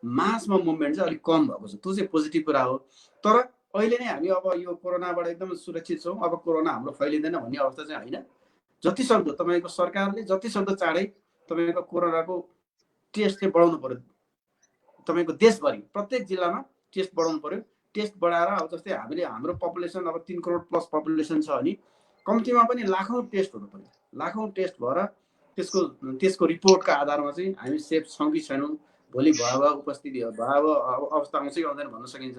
Speaker 6: मासमा मुभमेन्ट चाहिँ अलिक कम भएको छ। त्यो चाहिँ पोजिटिभ कुरा हो। तर अहिले नै हामी अब यो कोरोनाबाट एकदम सुरक्षित छौँ, अब कोरोना हाम्रो फैलिँदैन भन्ने अवस्था चाहिँ होइन। जतिसक्दो तपाईँको सरकारले जतिसक्दो चाँडै तपाईँको कोरोनाको टेस्ट चाहिँ बढाउनु पर्यो। तपाईँको देशभरि प्रत्येक जिल्लामा टेस्ट बढाउनु पर्यो। टेस्ट बढाएर अब जस्तै हाम्रो पपुलेसन अब 3 करोड प्लस पपुलेसन छ भने कम्तीमा पनि लाखौँ टेस्ट हुनु पर्यो। लाखौँ टेस्ट भएर त्यसको रिपोर्टका आधारमा चाहिँ हामी सेफ छौँ कि छैनौँ, भोलि भयावह अवस्था आउँछ कि आउँदैन भन्न सकिन्छ।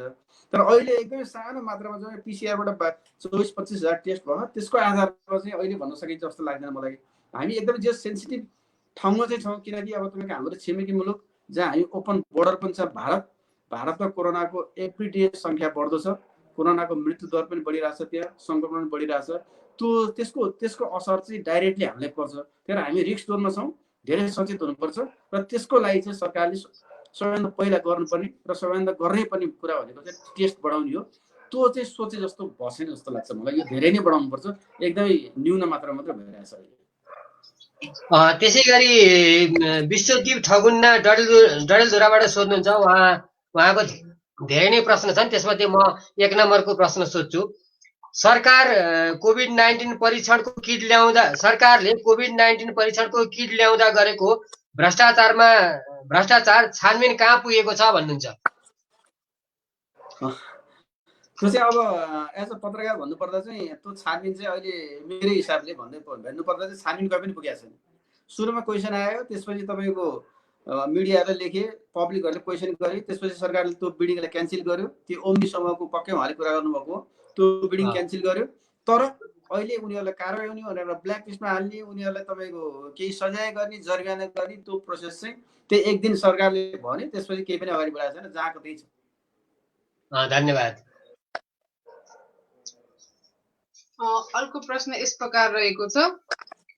Speaker 6: तर अहिले एकदमै सानो मात्रामा चाहिँ पिसिआरबाट 24-25 हजार टेस्ट भयो। त्यसको आधारमा चाहिँ अहिले भन्न सकिन्छ जस्तो लाग्दैन मलाई। हामी एकदमै जे सेन्सिटिभ ठाउँमा चाहिँ छौँ। किनकि अब तपाईँको हाम्रो छिमेकी मुलुक जहाँ हामी ओपन बोर्डर पनि छ भारतमा कोरोनाको एभ्री डे सङ्ख्या बढ्दो छ। कोरोनाको मृत्यु दर पनि बढिरहेछ, त्यहाँ सङ्क्रमण बढिरहेछ। त्यसको असर चाहिँ डाइरेक्टली हामीलाई पर्छ। तर हामी रिस्क जोनमा छौँ, धेरै सचेत हुनुपर्छ र त्यसको लागि चाहिँ सरकारले सबैभन्दा पहिला गर्नुपर्ने र सबैभन्दा गर्ने पनि कुरा भनेको चाहिँ टेस्ट बढाउने हो। त्यो चाहिँ सोचे जस्तो भएन जस्तो लाग्छ मलाई। यो धेरै नै बढाउनु पर्छ, एकदमै न्यून मात्रा मात्रै भइरहेछ अहिले।
Speaker 1: त्यसै गरी विश्वदीप ठगुन्ना डडेलधुराबाट सोध्नुहुन्छ। उहाँको धेरै नै प्रश्न छन्, त्यसमध्ये म 1 नम्बरको प्रश्न सोध्छु। सरकारले कोभिड-19 परीक्षणको किट ल्याउँदा गरेको भ्रष्टाचार छानबिन कहाँ पुगेको छ भन्नुहुन्छ?
Speaker 6: त्यो चाहिँ अब एज अ पत्रकार भन्नुपर्दा चाहिँ त्यो छानबिन चाहिँ अहिले मेरो हिसाबले भन्नुपर्दा चाहिँ छानबिन कहीँ पनि पुगेको छैन। सुरुमा क्वेसन आयो, त्यसपछि तपाईँको मिडियाले लेखे, पब्लिकहरूले क्वेसन गरे, त्यसपछि सरकारले त्यो बिडिङलाई क्यान्सल गर्यो। त्यो ओम्नी समूहको पक्कै उहाँले कुरा गर्नुभएको, त्यो बिडिङ क्यान्सल गर्यो। तर अहिले उनीहरूलाई कारवाही हुने भनेर ब्ल्याक लिस्टमा हाल्ने, उनीहरूलाई तपाईँको केही सजाय गर्ने, जरिवाना गर्ने, त्यो प्रोसेस चाहिँ त्यही एक दिन सरकारले भने त्यसपछि केही पनि अगाडि बढाएको छैन, जहाँको त्यही छ।
Speaker 1: धन्यवाद।
Speaker 3: अर्को प्रश्न यस प्रकार रहेको छ,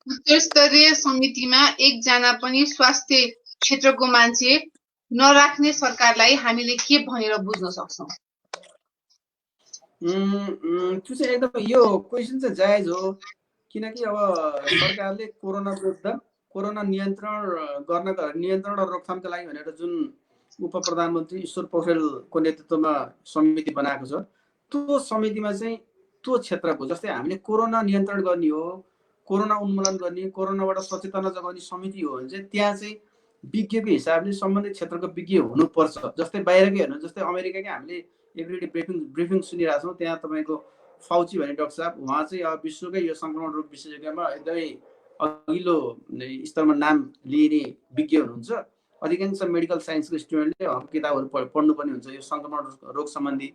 Speaker 3: उच्चस्तरीय समितिमा एकजना पनि स्वास्थ्य क्षेत्रको मान्छे नराख्ने सरकारलाई हामीले के भनेर बुझ्न सक्छौँ?
Speaker 6: त्यो चाहिँ एकदम यो क्वेसन चाहिँ जायज हो, किनकि अब सरकारले कोरोना विरुद्ध कोरोना नियन्त्रण र रोकथामका लागि भनेर जुन उप प्रधानमन्त्री ईश्वर पोखरेलको नेतृत्वमा समिति बनाएको छ, त्यो समितिमा चाहिँ त्यो क्षेत्रको, जस्तै हामीले कोरोना नियन्त्रण गर्ने हो, कोरोना उन्मूलन गर्ने, कोरोनाबाट सचेतना जगाउने समिति हो भने चाहिँ त्यहाँ चाहिँ विज्ञको हिसाबले सम्बन्धित क्षेत्रको विज्ञ हुनुपर्छ। जस्तै बाहिरकै हेर्नु, जस्तै अमेरिकाकै हामीले एभ्रिडे ब्रिफिङ सुनिरहेको छौँ, त्यहाँ तपाईँको फाउची भन्ने डाक्टर साहब, उहाँ चाहिँ अब विश्वकै यो सङ्क्रमण रोग विशेषज्ञमा एकदमै अघिल्लो स्तरमा नाम लिइने विज्ञ हुनुहुन्छ। अधिकांश मेडिकल साइन्सको स्टुडेन्टले उहाँको किताबहरू पढ्नुपर्ने हुन्छ यो सङ्क्रमण रोग सम्बन्धी।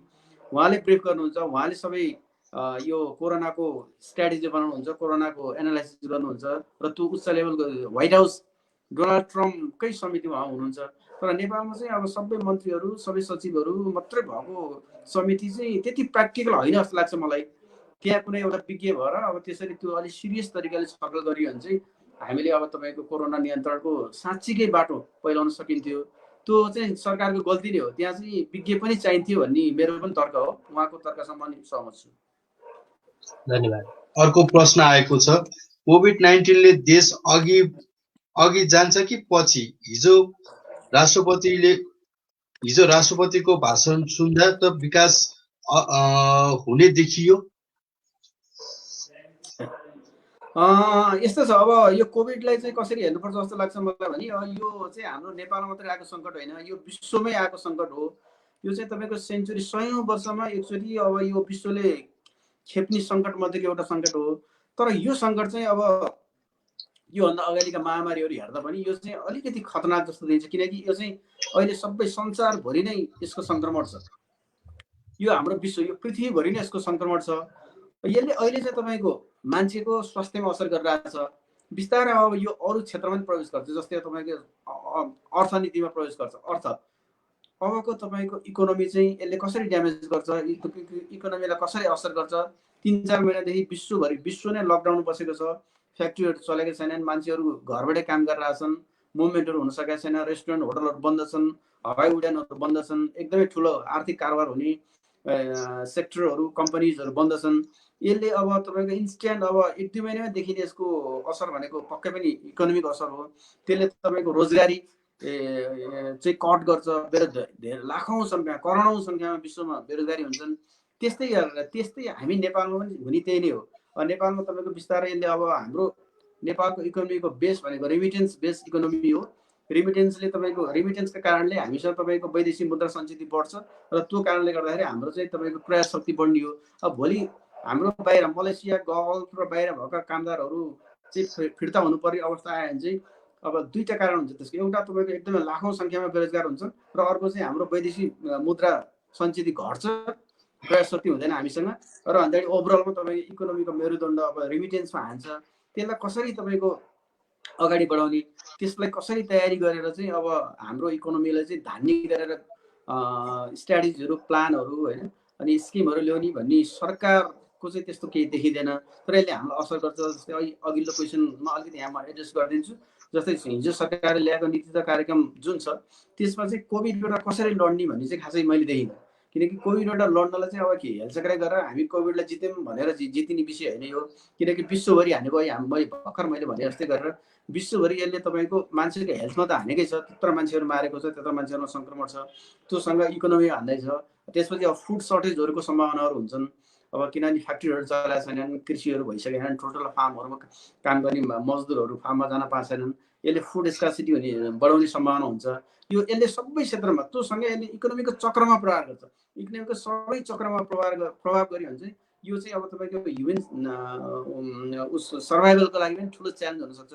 Speaker 6: उहाँले ब्रिफ गर्नुहुन्छ, उहाँले सबै यो कोरोनाको स्ट्राटेजी बनाउनुहुन्छ, कोरोनाको एनालाइसिस गर्नुहुन्छ र त्यो उच्च लेभलको व्हाइट हाउस डोनाल्ड ट्रम्पकै समिति उहाँ हुनुहुन्छ। तर नेपालमा चाहिँ अब सबै मन्त्रीहरू, सबै सचिवहरू मात्रै भएको समिति चाहिँ त्यति प्र्याक्टिकल होइन जस्तो लाग्छ मलाई। त्यहाँ कुनै एउटा विज्ञ भएर अब त्यसरी त्यो अलिक सिरियस तरिकाले छलफल गरियो भने चाहिँ हामीले अब तपाईँको कोरोना नियन्त्रणको साँच्चीकै बाटो पहिलाउन सकिन्थ्यो। त्यो चाहिँ सरकारको गल्ती नै हो, त्यहाँ चाहिँ विज्ञ पनि चाहिन्थ्यो भन्ने मेरो पनि तर्क हो। उहाँको तर्कसँग पनि सहमत छु।
Speaker 1: धन्यवाद।
Speaker 4: अर्को प्रश्न आएको छ, कोभिड-19ले देश अघि जान्छ कि पछि? हिजो राष्ट्रपतिको भाषण सुन्दा त विकास हुने देखियो।
Speaker 6: यस्तो छ, अब यो कोभिडलाई चाहिँ कसरी हेर्नुपर्छ जस्तो लाग्छ मलाई भने यो चाहिँ हाम्रो नेपालमा मात्रै आएको सङ्कट होइन, यो विश्वमै आएको सङ्कट हो। यो चाहिँ तपाईँको सेन्चुरी 100औं वर्षमा एकचोटि अब यो विश्वले खेप्ने सङ्कट मध्येको एउटा सङ्कट हो। तर यो सङ्कट चाहिँ अब योभन्दा अगाडिका महामारीहरू हेर्दा पनि यो चाहिँ अलिकति खतरनाक जस्तो देखिन्छ, किनकि यो चाहिँ अहिले सबै संसारभरि नै यसको सङ्क्रमण छ। यो हाम्रो विश्व, यो पृथ्वीभरि नै यसको सङ्क्रमण छ। यसले अहिले चाहिँ तपाईँको मान्छेको स्वास्थ्यमा असर गरिरहेछ। बिस्तारै अब यो अरू क्षेत्रमा पनि प्रवेश गर्छ, जस्तै तपाईँको अर्थनीतिमा प्रवेश गर्छ। अबको तपाईँको इकोनोमी चाहिँ यसले कसरी ड्यामेज गर्छ, इकोनोमीलाई कसरी असर गर्छ। 3-4 महिनादेखि विश्व नै लकडाउन बसेको छ, फ्याक्ट्रीहरू चलेको छैनन्, मान्छेहरू घरबाटै काम गरिरहेछन्, मुभमेन्टहरू हुन सकेको छैन, रेस्टुरेन्ट होटलहरू बन्द छन्, हवाई उडानहरू बन्द छन्, एकदमै ठुलो आर्थिक कारोबार हुने सेक्टरहरू, कम्पनीजहरू बन्द छन्। यसले अब तपाईँको इन्स्ट्यान्ट अब 1-2 महिनामै देखिने यसको असर भनेको पक्कै पनि इकोनोमिक असर हो। त्यसले तपाईँको रोजगारी चाहिँ कट गर्छ, धेरै लाखौँ सङ्ख्या, करोडौँ सङ्ख्यामा विश्वमा बेरोजगारी हुन्छन्। त्यस्तै हामी नेपालमा पनि हुने त्यही नै हो। नेपालमा तपाईँको बिस्तारै यसले अब हाम्रो नेपालको इकोनोमीको बेस भनेको रेमिटेन्स बेस इकोनोमी हो। रेमिटेन्सका कारणले हामीसँग तपाईँको वैदेशिक मुद्रा सञ्चित बढ्छ र त्यो कारणले गर्दाखेरि हाम्रो चाहिँ तपाईँको क्रय शक्ति बढ्ने हो। अब भोलि हाम्रो बाहिर मलेसिया, गल्फ र बाहिर भएका कामदारहरू चाहिँ फिर्ता हुनुपर्ने अवस्था आयो भने चाहिँ अब दुईटा कारण हुन्छ त्यसको। एउटा तपाईँको एकदमै लाखौँ सङ्ख्यामा बेरोजगार हुन्छन् र अर्को चाहिँ हाम्रो वैदेशिक मुद्रा सञ्चित घट्छ, क्रय शक्ति हुँदैन हामीसँग, र अन्त ओभरअलमा तपाईँको इकोनोमीको मेरुदण्ड अब रेमिटेन्समा हान्छ। त्यसलाई कसरी तपाईँको अगाडि बढाउने, त्यसलाई कसरी तयारी गरेर चाहिँ अब हाम्रो इकोनोमीलाई चाहिँ धान्ने गरेर स्ट्राटेजीहरू, प्लानहरू होइन अनि स्किमहरू ल्याउने भन्ने सरकारको चाहिँ त्यस्तो केही देखिँदैन। तर यसले हामीलाई असर गर्छ। जस्तै अघिल्लो क्वेसनमा अलिकति यहाँ म एड्रेस गरिदिन्छु। जस्तै हिजो सरकारले ल्याएको नीति तथा कार्यक्रम जुन छ त्यसमा चाहिँ कोभिडबाट कसरी लड्ने भन्ने चाहिँ खासै मैले देखिनँ। किनकि कोभिडबाट लड्नलाई चाहिँ अब के हेलचक्राइ गरेर हामी कोभिडलाई जित्यौँ भनेर जितिने विषय होइन यो। किनकि विश्वभरि हानेको भर्खर मैले भने जस्तै गरेर विश्वभरि यसले तपाईँको मान्छेको हेल्थमा त हानेकै छ, त्यत्रो मान्छेहरू मारेको छ, त्यत्रो मान्छेहरूमा सङ्क्रमण छ, त्योसँग इकोनोमी हान्दैछ। त्यसपछि अब फुड सर्टेजहरूको सम्भावनाहरू हुन्छन्। अब किनभने फ्याक्ट्रीहरू चलाएको छैनन्, कृषिहरू भइसकेका छैनन्, ठुल्ठुलो फार्महरूमा काम गर्ने मजदुरहरू फार्ममा जान पाएको छैनन्, यसले फुड स्कार्सिटी बढाउने सम्भावना हुन्छ। यसले सबै क्षेत्रमा त्योसँग यसले इकोनोमीको चक्रमा प्रहार गर्छ। इकोनोमीको सबै चक्रमा प्रभाव गऱ्यो भने चाहिँ यो चाहिँ अब तपाईँको ह्युमन सर्भाइभलको लागि पनि ठुलो च्यालेन्ज हुनसक्छ।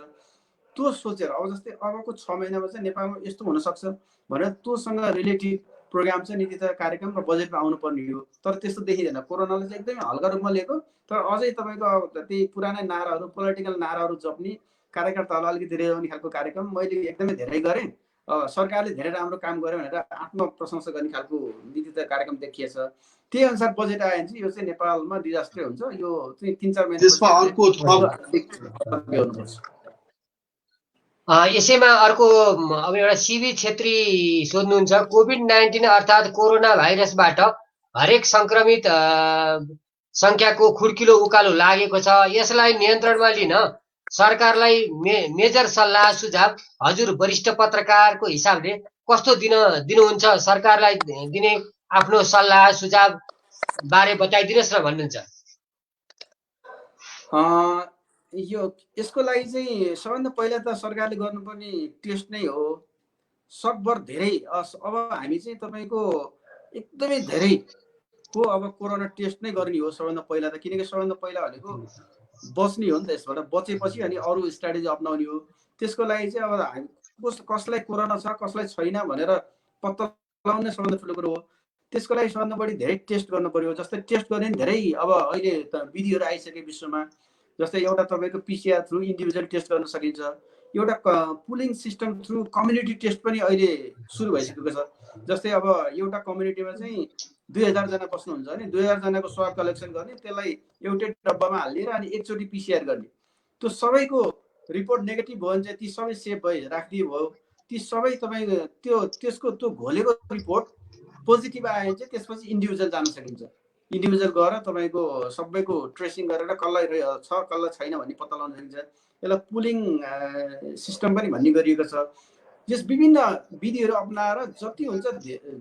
Speaker 6: त्यो सोचेर अब जस्तै अबको 6 महिनामा चाहिँ नेपालमा यस्तो हुनसक्छ भनेर त्योसँग रिलेटेड प्रोग्राम चाहिँ नीति तथा कार्यक्रम र बजेटमा आउनुपर्ने हो। तर त्यस्तो देखिँदैन। कोरोनाले चाहिँ एकदमै हल्का रूपमा लिएको, तर अझै तपाईँको त्यही पुरानै नाराहरू, पोलिटिकल नाराहरू जप्ने, कार्यकर्ताहरूलाई अलिकति धेरै आउने खालको कार्यक्रम मैले एकदमै धेरै गरेँ। सरकारले धेरै राम्रो काम गर्यो भनेर आत्मप्रशंसा गर्ने खालको नीति तथा कार्यक्रम देखिएछ। त्यही अनुसार बजेट आयो भने चाहिँ यो चाहिँ नेपालमा डिजास्टर हुन्छ। यो चाहिँ 3-4 महिना
Speaker 4: त्यसमा अर्को
Speaker 1: यसैमा अर्को अब एउटा सिबी छेत्री सोध्नुहुन्छ, कोभिड-19 अर्थात् कोरोना भाइरसबाट हरेक संक्रमित संख्याको खुड्किलो उकालो लागेको छ। यसलाई नियन्त्रणमा लिन सरकारलाई मेजर सल्लाह सुझाव हजुर वरिष्ठ पत्रकारको हिसाबले कस्तो दिनुहुन्छ? सरकारलाई दिने आफ्नो सल्लाह सुझाव बारे बताइदिनुहोस् न भन्नुहुन्छ।
Speaker 6: यसको लागि चाहिँ सबभन्दा पहिला त सरकारले गर्नुपर्ने टेस्ट नै हो। सकभर धेरै अब हामी चाहिँ तपाईँको एकदमै धेरै को अब कोरोना टेस्ट नै गर्ने हो सबभन्दा पहिला त। किनकि सबभन्दा पहिला भनेको बच्ने हो नि त। यसबाट बचेपछि अनि अरू स्ट्राटेजी अप्नाउने हो। त्यसको लागि चाहिँ अब हामी कसलाई कोरोना छ कसलाई छैन भनेर पत्ता लगाउने सबभन्दा ठुलो कुरो हो। त्यसको लागि सबभन्दा बढी धेरै टेस्ट गर्नु पर्यो। जस्तै टेस्ट गर्ने धेरै अब अहिले त विधिहरू आइसके विश्वमा। जस्तै एउटा तपाईँको पिसिआर थ्रु इन्डिभिजुअल टेस्ट गर्न सकिन्छ। एउटा pooling system through community test पनि अहिले सुरु भइसकेको छ। जस्तै अब एउटा कम्युनिटीमा चाहिँ 2000 जना बस्नुहुन्छ भने 2000 जनाको स्वाब कलेक्सन गर्ने, त्यसलाई एउटै डब्बामा हालिदिएर अनि एकचोटि पिसिआर गर्ने। त्यो सबैको रिपोर्ट नेगेटिभ भयो भने चाहिँ ती सबै सेभ भई राखिदियो भयो। ती सबै तपाईँ त्यसको त्यो घोलेको रिपोर्ट पोजिटिभ आयो भने चाहिँ त्यसपछि इन्डिभिजुअल जान सकिन्छ। इन्डिभिजुअल गएर तपाईँको सबैको ट्रेसिङ गरेर कसलाई छ कसलाई छैन भन्ने पत्ता लगाउन सकिन्छ। यसलाई पुलिङ सिस्टम पनि भन्ने गरिएको छ। यस विभिन्न विधिहरू अप्नाएर जति हुन्छ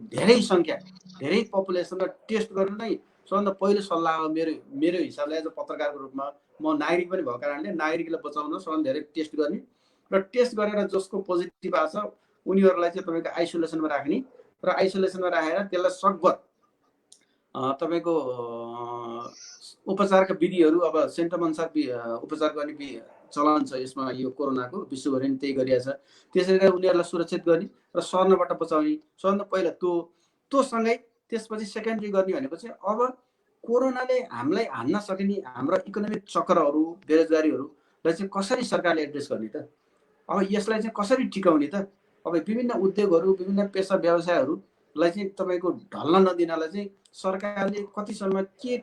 Speaker 6: धेरै सङ्ख्या धेरै पपुलेसनलाई टेस्ट गर्नु नै सबभन्दा पहिलो सल्लाह हो मेरो हिसाबले। एज अ पत्रकारको रूपमा म नागरिक पनि भएको कारणले नागरिकलाई बचाउन सबभन्दा धेरै टेस्ट गर्ने र टेस्ट गरेर जसको पोजिटिभ आएको छ उनीहरूलाई चाहिँ तपाईँको आइसोलेसनमा राख्ने र आइसोलेसनमा राखेर त्यसलाई सकभर तपाईँको उपचारका विधिहरू अब सेन्टम अनुसार उपचार गर्ने चलन छ यसमा। यो कोरोनाको विश्वभरि नै त्यही गरिएको छ। त्यसरी नै उनीहरूलाई सुरक्षित गर्ने र सर्नबाट बचाउने सबभन्दा पहिला त्यो सँगै त्यसपछि सेकेन्डरी गर्ने भनेको चाहिँ अब कोरोनाले हामीलाई हान्न सकिने हाम्रो इकोनोमिक चक्रहरू बेरोजगारीहरूलाई चाहिँ कसरी सरकारले एड्रेस गर्ने त? अब यसलाई चाहिँ कसरी टिकाउने त? अब विभिन्न उद्योगहरू विभिन्न पेसा व्यवसायहरूलाई चाहिँ तपाईँको ढल्न नदिनलाई चाहिँ सरकारले कतिसम्म के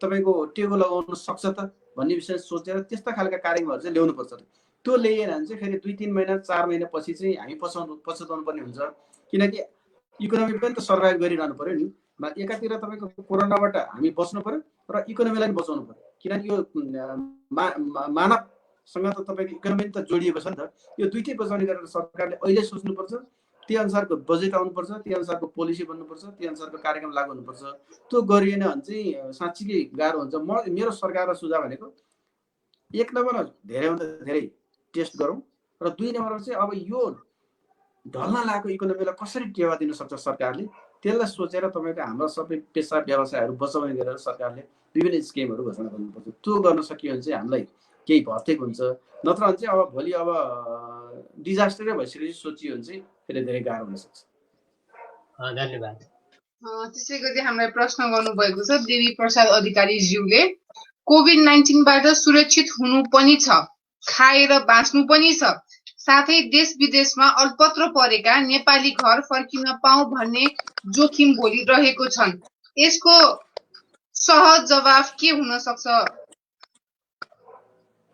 Speaker 6: तपाईँको टेगो लगाउन सक्छ त भन्ने विषय सोचेर त्यस्ता खालका कार्यक्रमहरू चाहिँ ल्याउनुपर्छ। त्यो ल्याइएन भने चाहिँ फेरि 2-3 महिना 4 महिना पछि चाहिँ हामी पछुताउनु पर्ने हुन्छ। किनकि इकोनोमी पनि त सर्भाइभ गरिरहनु पर्यो नि। एकातिर तपाईँको कोरोनाबाट हामी बच्नु पर्यो र इकोनोमीलाई पनि बचाउनु पर्यो। किनकि यो मानवसँग त तपाईँको इकोनोमी त जोडिएको छ नि त। यो दुइटै बचाउने गरेर सरकारले अहिले सोच्नुपर्छ। त्यही अनुसारको बजेट आउनुपर्छ, त्यही अनुसारको पोलिसी बन्नुपर्छ, त्यही अनुसारको कार्यक्रम लागू हुनुपर्छ। त्यो गरिएन भने चाहिँ साँच्चीकै गाह्रो हुन्छ। मेरो सरकारलाई सुझाव भनेको 1 नम्बरमा धेरैभन्दा धेरै टेस्ट गरौँ र 2 नम्बरमा चाहिँ अब यो ढल्न लागेको इकोनोमीलाई कसरी टेवा दिन सक्छ सरकारले त्यसलाई सोचेर तपाईँको हाम्रो सबै पेसा व्यवसायहरू बचाउने गरेर सरकारले विभिन्न स्किमहरू घोषणा गर्नुपर्छ। त्यो गर्न सकियो भने चाहिँ हामीलाई केही भत्तेक हुन्छ। नत्र भने चाहिँ अब भोलि अब डिजास्टरै भइसकेपछि सोचियो भने चाहिँ फेरि धेरै गाह्रो हुन सक्छ।
Speaker 1: धन्यवाद।
Speaker 3: त्यसै गरी हामीलाई प्रश्न गर्नुभएको छ देवी प्रसाद अधिकारी ज्यूले। कोभिड-19बाट सुरक्षित हुनु पनि छ, खाएर बाँच्नु पनि छ, साथै देश विदेशमा अल्पत्र परेका नेपाली घर फर्किन पाऊँ भन्ने जोखिम बोलिरहेको छन्। यसको सहज जवाफ के हुन सक्छ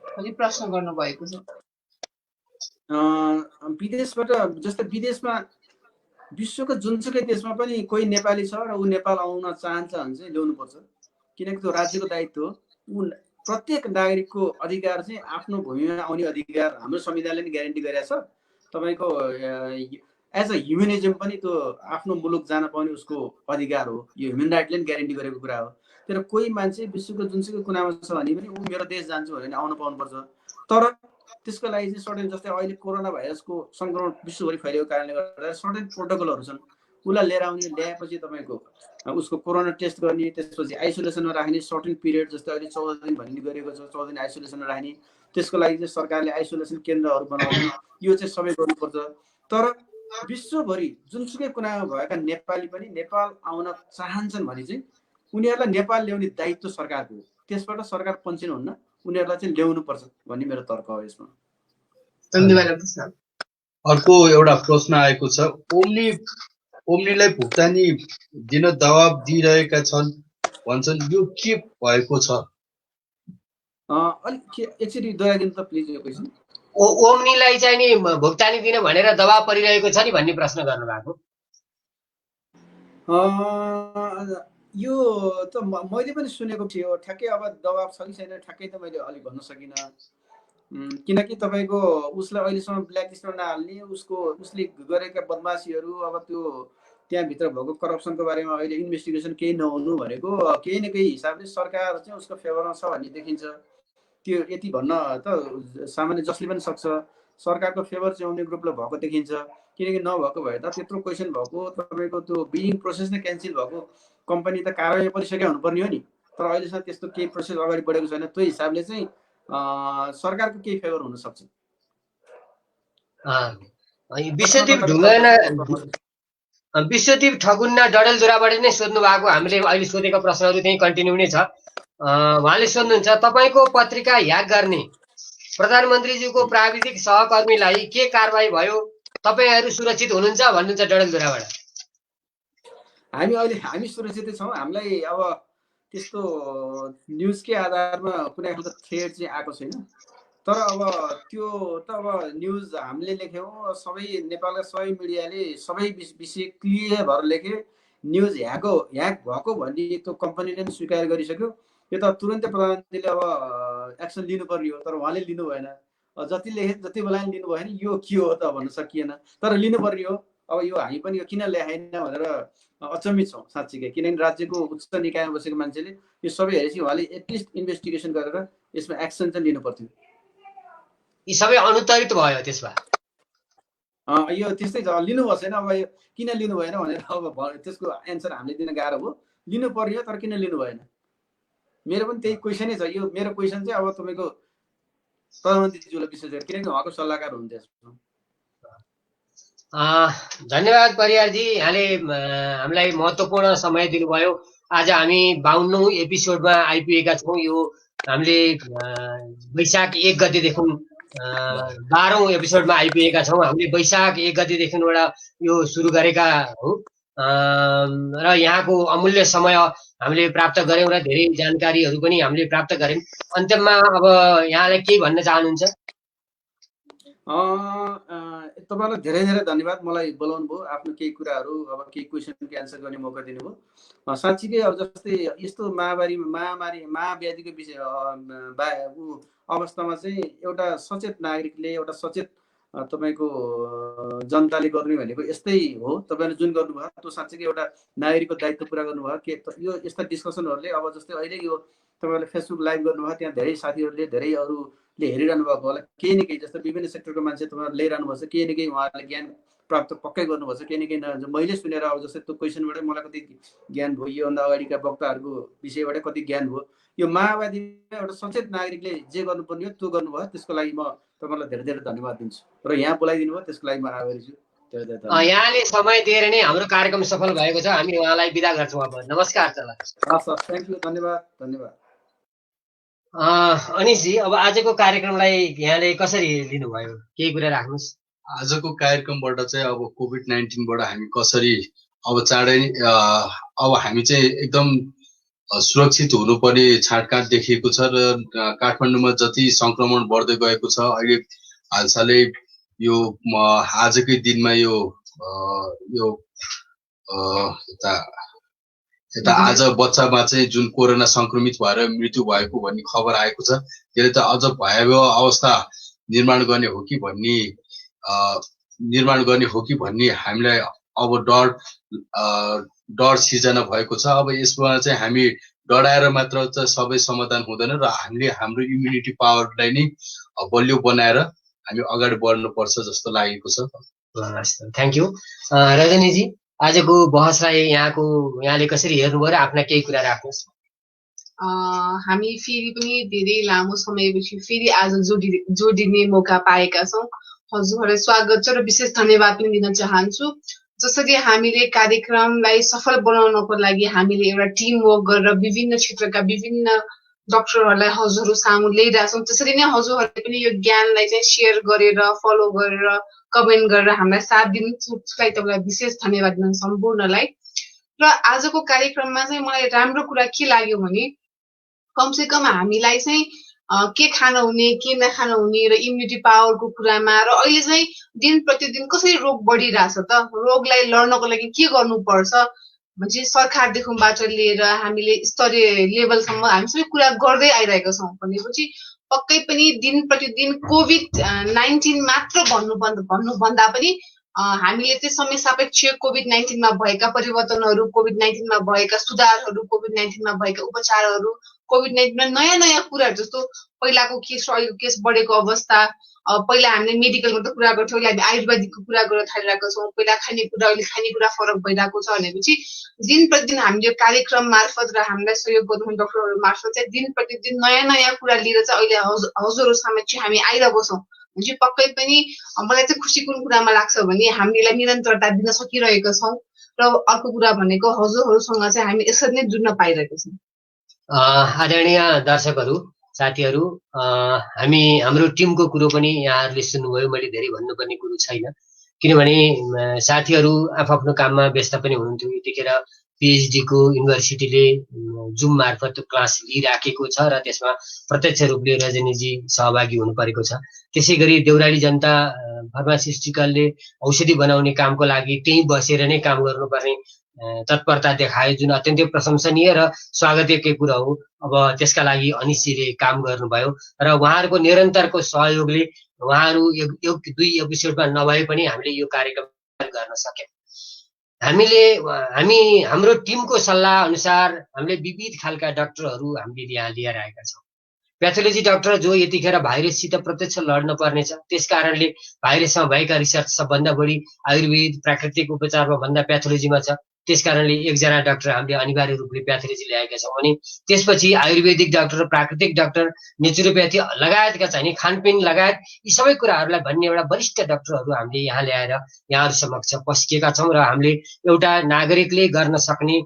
Speaker 3: भनी प्रश्न गर्नुभएको छ।
Speaker 6: विदेशबाट जस्तै विदेशमा विश्वको जुनसुकै देशमा पनि कोही नेपाली छ र ऊ नेपाल आउन चाहन्छ भने चाहिँ ल्याउनुपर्छ। किनकि त्यो राज्यको दायित्व हो। प्रत्येक नागरिकको अधिकार चाहिँ आफ्नो भूमिमा आउने अधिकार हाम्रो संविधानले नि ग्यारेन्टी गरेको छ। तपाईँको एज अ ह्युमनिजम पनि त्यो आफ्नो मुलुक जान पाउने उसको अधिकार हो। यो ह्युमन राइटले नि ग्यारेन्टी गरेको कुरा हो। तर कोही मान्छे विश्वको जुनसुकै कुनामा छ भने पनि ऊ मेरो देश जान्छु भने आउन पाउनुपर्छ। तर त्यसको लागि चाहिँ सर्टेन जस्तै अहिले कोरोना भाइरसको सङ्क्रमण विश्वभरि फैलिएको कारणले गर्दा सर्टेन प्रोटोकलहरू छन्। उसलाई लिएर आउने ल्याएपछि तपाईँको उसको कोरोना टेस्ट गर्ने, त्यसपछि आइसोलेसनमा राख्ने सर्टेन पिरियड जस्तै अहिले 14 दिन भन्ने गरिएको छ। 14 दिन आइसोलेसनमा राख्ने। त्यसको लागि चाहिँ सरकारले आइसोलेसन केन्द्रहरू बनाउने, यो चाहिँ सबै गर्नुपर्छ। तर विश्वभरि जुनसुकै कुनामा भएका नेपाली पनि नेपाल आउन चाहन्छन् भने चाहिँ उनीहरूलाई नेपाल ल्याउने दायित्व सरकारको हो। त्यसबाट सरकार पन्छिनुहुन्न, उनीहरूलाई चाहिँ ल्याउनु पर्छ भन्ने मेरो तर्क हो यसमा।
Speaker 3: धन्यवाद।
Speaker 4: अर्को एउटा प्रश्न आएको छ, ओम्नीलाई भुक्तानी दिन दबाब दिइरहेका छन् भन्छन्, यो के भएको छ?
Speaker 6: अलिक एकचोटि दोहोऱ्याइदिनु त प्लिज यो क्वेसन।
Speaker 1: ओम्नीलाई चाहिँ नि भुक्तानी दिन भनेर दबाब परिरहेको छ नि भन्ने प्रश्न गर्नुभएको।
Speaker 6: यो त मैले पनि सुनेको थियो, ठ्याक्कै अब दबाब छ कि छैन ठ्याक्कै त मैले अलिक भन्न सकिनँ, किनकि तपाईँको उसलाई अहिलेसम्म ब्ल्याकलिस्टमा नहाल्ने, उसले गरेका बदमासीहरू, अब त्यो त्यहाँभित्र भएको करप्सनको बारेमा अहिले इन्भेस्टिगेसन केही नहुनु भनेको केही न केही हिसाबले सरकार चाहिँ उसको फेभरमा छ भन्ने देखिन्छ। त्यो यति भन्न त सामान्य जसले पनि सक्छ, सरकारको फेभर चाहिँ आउने ग्रुपलाई भएको देखिन्छ। किनकि नभएको भए त त्यत्रो क्वेसन भएको, तपाईँको त्यो बिडिङ प्रोसेस नै क्यान्सल भएको कम्पनी त कारवाही परिसकेको हुनुपर्ने हो नि। तर अहिलेसम्म त्यस्तो केही प्रोसेस अगाडि बढेको छैन। त्यो हिसाबले चाहिँ सरकारको केही फेभर हुनसक्छ।
Speaker 1: विश्वदीप ठकुन्ना डडेलधुराबाट नै सोध्नु भएको, हामीले अहिले सोधेको प्रश्नहरू त्यही कन्टिन्यू नै छ। उहाँले सोध्नुहुन्छ, तपाईँको पत्रिका ह्याक गर्ने प्रधानमन्त्रीज्यूको प्राविधिक सहकर्मीलाई के कारवाही भयो? तपाईँहरू सुरक्षित हुनुहुन्छ भन्नुहुन्छ डडेलधुराबाट।
Speaker 6: हामी सुरक्षितै छौँ। हामीलाई अब त्यस्तो न्युजकै आधारमा कुनै खालको थ्रेड चाहिँ आएको छैन। तर अब त्यो त अब न्युज हामीले लेख्यौँ, सबै नेपालका सबै मिडियाले सबै विषय क्लियर भएर लेखे, न्युज ह्याक भएको भन्ने त्यो कम्पनीले पनि स्वीकार गरिसक्यो। यो त तुरन्तै प्रधानमन्त्रीले अब एक्सन लिनुपर्ने हो, तर उहाँले लिनु भएन। जति लेखे जति बेला लिनु भएन, यो के हो त भन्न सकिएन, तर लिनुपर्ने हो। अब यो हामी पनि किन ल्याएन भनेर अचम्मित छौँ साँच्चीकै, किनभने राज्यको उच्च निकायमा बसेको मान्छेले यो सबै हेरेपछि उहाँले एटलिस्ट इन्भेस्टिगेसन गरेर यसमा एक्सन चाहिँ लिनु पर्थ्यो।
Speaker 1: यी सबै अनुत्तरित भयो त्यसमा।
Speaker 6: यो त्यस्तै छ, लिनुभएको छैन। अब यो किन लिनु भएन भनेर अब त्यसको एन्सर हामीले दिन गाह्रो भयो। लिनु पर्यो तर किन लिनु भएन, मेरो पनि त्यही क्वेसनै छ। यो मेरो क्वेसन चाहिँ अब तपाईँको प्रधानमन्त्रीज्यूलाई विशेष गरी, किनकि उहाँको सल्लाहकार हुनुहुन्छ यसमा।
Speaker 1: धन्यवाद परियारजी, यहाँले हामीलाई महत्त्वपूर्ण समय दिनुभयो। आज हामी 52औं एपिसोडमा आइपुगेका छौँ। यो हामीले वैशाख 1 गतेदेखि 12औं एपिसोडमा आइपुगेका छौँ। हामीले वैशाख 1 गतेदेखिबाट यो सुरु गरेका हौँ र यहाँको अमूल्य समय हामीले प्राप्त गऱ्यौँ र धेरै जानकारीहरू पनि हामीले प्राप्त गऱ्यौँ। अन्त्यमा अब यहाँलाई के भन्न चाहनुहुन्छ?
Speaker 6: तपाईँलाई धेरै धेरै धन्यवाद, मलाई बोलाउनु भयो, आफ्नो केही कुराहरू अब केही क्वेसनको एन्सर गर्ने मौका दिनुभयो। साँच्चीकै अब जस्तै यस्तो महाव्याधिको विषय अवस्थामा चाहिँ एउटा सचेत नागरिकले, एउटा सचेत तपाईँको जनताले गर्ने भनेको यस्तै हो। तपाईँले जुन गर्नुभयो त्यो साँच्चीकै एउटा नागरिकको दायित्व पुरा गर्नुभयो। के यो यस्ता डिस्कसनहरूले अब जस्तै अहिले यो तपाईँले फेसबुक लाइभ गर्नुभयो, त्यहाँ धेरै साथीहरूले, धेरै अरूले हेरिरहनु भएको होला। केही न केही जस्तो विभिन्न सेक्टरको मान्छे तपाईँहरू ल्याइरहनु भएको छ, केही न केही उहाँहरूले ज्ञान प्राप्त पक्कै गर्नुभएको छ। केही न केही मैले सुनेर अब जस्तै त्यो क्वेसनबाटै मलाई कति ज्ञान भयो, योभन्दा अगाडिका वक्ताहरूको विषयबाटै कति ज्ञान भयो। यो माओवादीमा एउटा सचेत नागरिकले जे गर्नुपर्ने हो त्यो गर्नुभयो। त्यसको लागि म तपाईँलाई धेरै धेरै धन्यवाद दिन्छु र यहाँ बोलाइदिनु भयो त्यसको लागि म आभारी छु।
Speaker 1: यहाँले समय दिएर नै हाम्रो कार्यक्रम सफल भएको छ। हामी उहाँलाई बिदा गर्छौँ। अब नमस्कार।
Speaker 6: थ्याङ्क यू, धन्यवाद।
Speaker 1: अनिशजी, अब आजको कार्यक्रमलाई यहाँले कसरी लिनुभयो, केही कुरा राख्नुहोस्।
Speaker 4: आजको कार्यक्रमबाट चाहिँ अब कोभिड-19बाट हामी कसरी अब चाँडै अब हामी चाहिँ एकदम सुरक्षित हुनुपर्ने छाँटकाँट देखिएको छ र काठमाडौँमा जति सङ्क्रमण बढ्दै गएको छ, अहिले हालसालै यो आजकै दिनमा यो यता आज बच्चामा चाहिँ जुन कोरोना सङ्क्रमित भएर मृत्यु भएको भन्ने खबर आएको छ। त्यसले त अझ भयावह अवस्था निर्माण गर्ने हो कि भन्ने हामीलाई अब डर सिर्जना भएको छ। अब यसमा चाहिँ हामी डराएर मात्र चाहिँ सबै समाधान हुँदैन र हामीले हाम्रो इम्युनिटी पावरलाई नै बलियो बनाएर हामी अगाडि बढ्नुपर्छ जस्तो लागेको छ।
Speaker 1: Thank you. रजनीजी, आजको बहसलाई यहाँले कसरी हेर्नुभयो र आफ्ना केही कुरा राख्नुहोस्।
Speaker 3: हामी फेरि पनि धेरै लामो समयपछि फेरि आज जोडिने मौका पाएका छौँ। हजुरहरूलाई स्वागत छ र विशेष धन्यवाद पनि दिन चाहन्छु। जसरी हामीले कार्यक्रमलाई सफल बनाउनको लागि हामीले एउटा टिम वर्क गरेर विभिन्न क्षेत्रका विभिन्न डक्टरहरूलाई हजुरहरू सामु ल्याइरहेका छौँ, त्यसरी नै हजुरहरूले पनि यो ज्ञानलाई चाहिँ सेयर गरेर फलो गरेर कमेन्ट गरेर हामीलाई साथ दिनु त्यसलाई तपाईँलाई विशेष धन्यवाद दिन सम्पूर्णलाई। र आजको कार्यक्रममा चाहिँ मलाई राम्रो कुरा के लाग्यो भने कमसेकम हामीलाई चाहिँ के खान हुने के नखान हुने र इम्युनिटी पावरको कुरामा र अहिले चाहिँ दिन प्रतिदिन कसरी रोग बढिरहेछ त रोगलाई लड्नको लागि के गर्नुपर्छ भने सरकारदेखिबाट लिएर हामीले स्तरीय लेभलसम्म हामी सबै कुरा गर्दै आइरहेका छौँ भनेपछि पक्कै पनि दिन प्रतिदिन कोभिड-19 मात्र भन्नुभन्दा पनि हामीले चाहिँ समय सापेक्ष कोभिड-19 भएका परिवर्तनहरू, कोभिड-19 भएका सुधारहरू, कोभिड-19 भएका उपचारहरू, कोभिड-19 नयाँ नयाँ कुराहरू जस्तो पहिलाको केस र अहिलेको केस बढेको अवस्था, पहिला हामीले मेडिकलको त कुरा गर्थ्यौँ, अहिले हामी आयुर्वेदिकको कुरा गर्न थालिरहेका छौँ, पहिला खानेकुरा अहिले खानेकुरा फरक भइरहेको छ भनेपछि दिन प्रतिदिन हामीले कार्यक्रम मार्फत र हामीलाई सहयोग गर्नुहुने डक्टरहरू मार्फत चाहिँ दिन प्रतिदिन नयाँ नयाँ कुरा लिएर चाहिँ अहिले हजुरहरू समक्ष हामी आइरहेको छौँ। भने पक्कै पनि मलाई चाहिँ खुसी कुन कुरामा लाग्छ भने हामीलाई निरन्तरता दिन सकिरहेका छौँ र अर्को कुरा भनेको हजुरहरूसँग चाहिँ हामी यसरी नै जुड्न पाइरहेका छौँ।
Speaker 1: आदरणीय दर्शकहरू, साथीहरू, हाम्रो टिमको कुरो पनि यहाँहरूले सुन्नुभयो। मैले धेरै भन्नुपर्ने कुरो छैन, किनभने साथीहरू आफ्नो काममा व्यस्त पनि हुनुहुन्थ्यो। यतिखेर PhD को युनिभर्सिटीले जुम मार्फत क्लास लिइराखेको छ र त्यसमा प्रत्यक्ष रूपले रजनीजी सहभागी हुनु परेको छ। त्यसै गरी देउराली जनता फार्मास्युटिकलले औषधि बनाउने कामको लागि त्यहीँ बसेर नै काम गर्नुपर्ने तत्परता देखायो, जुन अत्यन्तै प्रशंसनीय र स्वागतयोग्य कुरा हो। अब त्यसका लागि अनिशजीले काम गर्नुभयो र उहाँहरूको निरन्तरको सहयोगले उहाँहरू एक दुई एपिसोडमा नभए पनि हामीले यो कार्यक्रम गर्न सक्यौँ। हाम्रो टिमको सल्लाह अनुसार हामीले विविध खालका डाक्टरहरू हामीले यहाँ लिएर आएका छौँ। प्याथोलोजी डाक्टर जो यतिखेर भाइरससित प्रत्यक्ष लड्न पर्नेछ, त्यस कारणले भाइरसमा भएका रिसर्च सबभन्दा बढी आयुर्वेद प्राकृतिक उपचारमा भन्दा प्याथोलोजीमा छ। त्यस कारणले एकजना डाक्टर हामीले अनिवार्य रूपले प्याथोलोजी ल्याएका छौँ भने त्यसपछि आयुर्वेदिक डाक्टर, प्राकृतिक डाक्टर, नेचुरोप्याथी लगायतका चाहिँ खानपिन लगायत यी सबै कुराहरूलाई भन्ने एउटा वरिष्ठ डाक्टरहरू हामीले यहाँ ल्याएर यहाँहरू समक्ष पस्किएका छौँ र हामीले एउटा नागरिकले गर्न सक्ने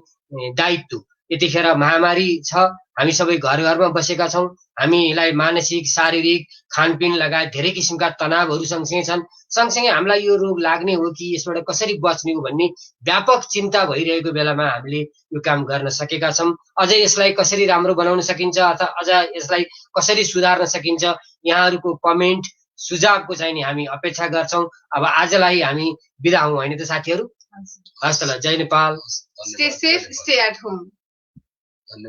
Speaker 1: दायित्व, यतिखेर महामारी छ, हामी सबै घर घरमा बसेका छौँ, हामीलाई मानसिक शारीरिक खानपिन लगायत धेरै किसिमका तनावहरू सँगसँगै छन्। सँगसँगै हामीलाई यो रोग लाग्ने हो कि यसबाट कसरी बच्ने हो भन्ने व्यापक चिन्ता भइरहेको बेलामा हामीले यो काम गर्न सकेका छौँ। अझै यसलाई कसरी राम्रो बनाउन सकिन्छ अथवा अझ यसलाई कसरी सुधार्न सकिन्छ, यहाँहरूको कमेन्ट सुझावको चाहिँ नि हामी अपेक्षा गर्छौँ। अब आजलाई हामी बिदा हौँ, होइन त साथीहरू? हस् त ल, जय Nepal.
Speaker 3: Stay safe, stay at home.
Speaker 4: धन्यवाद।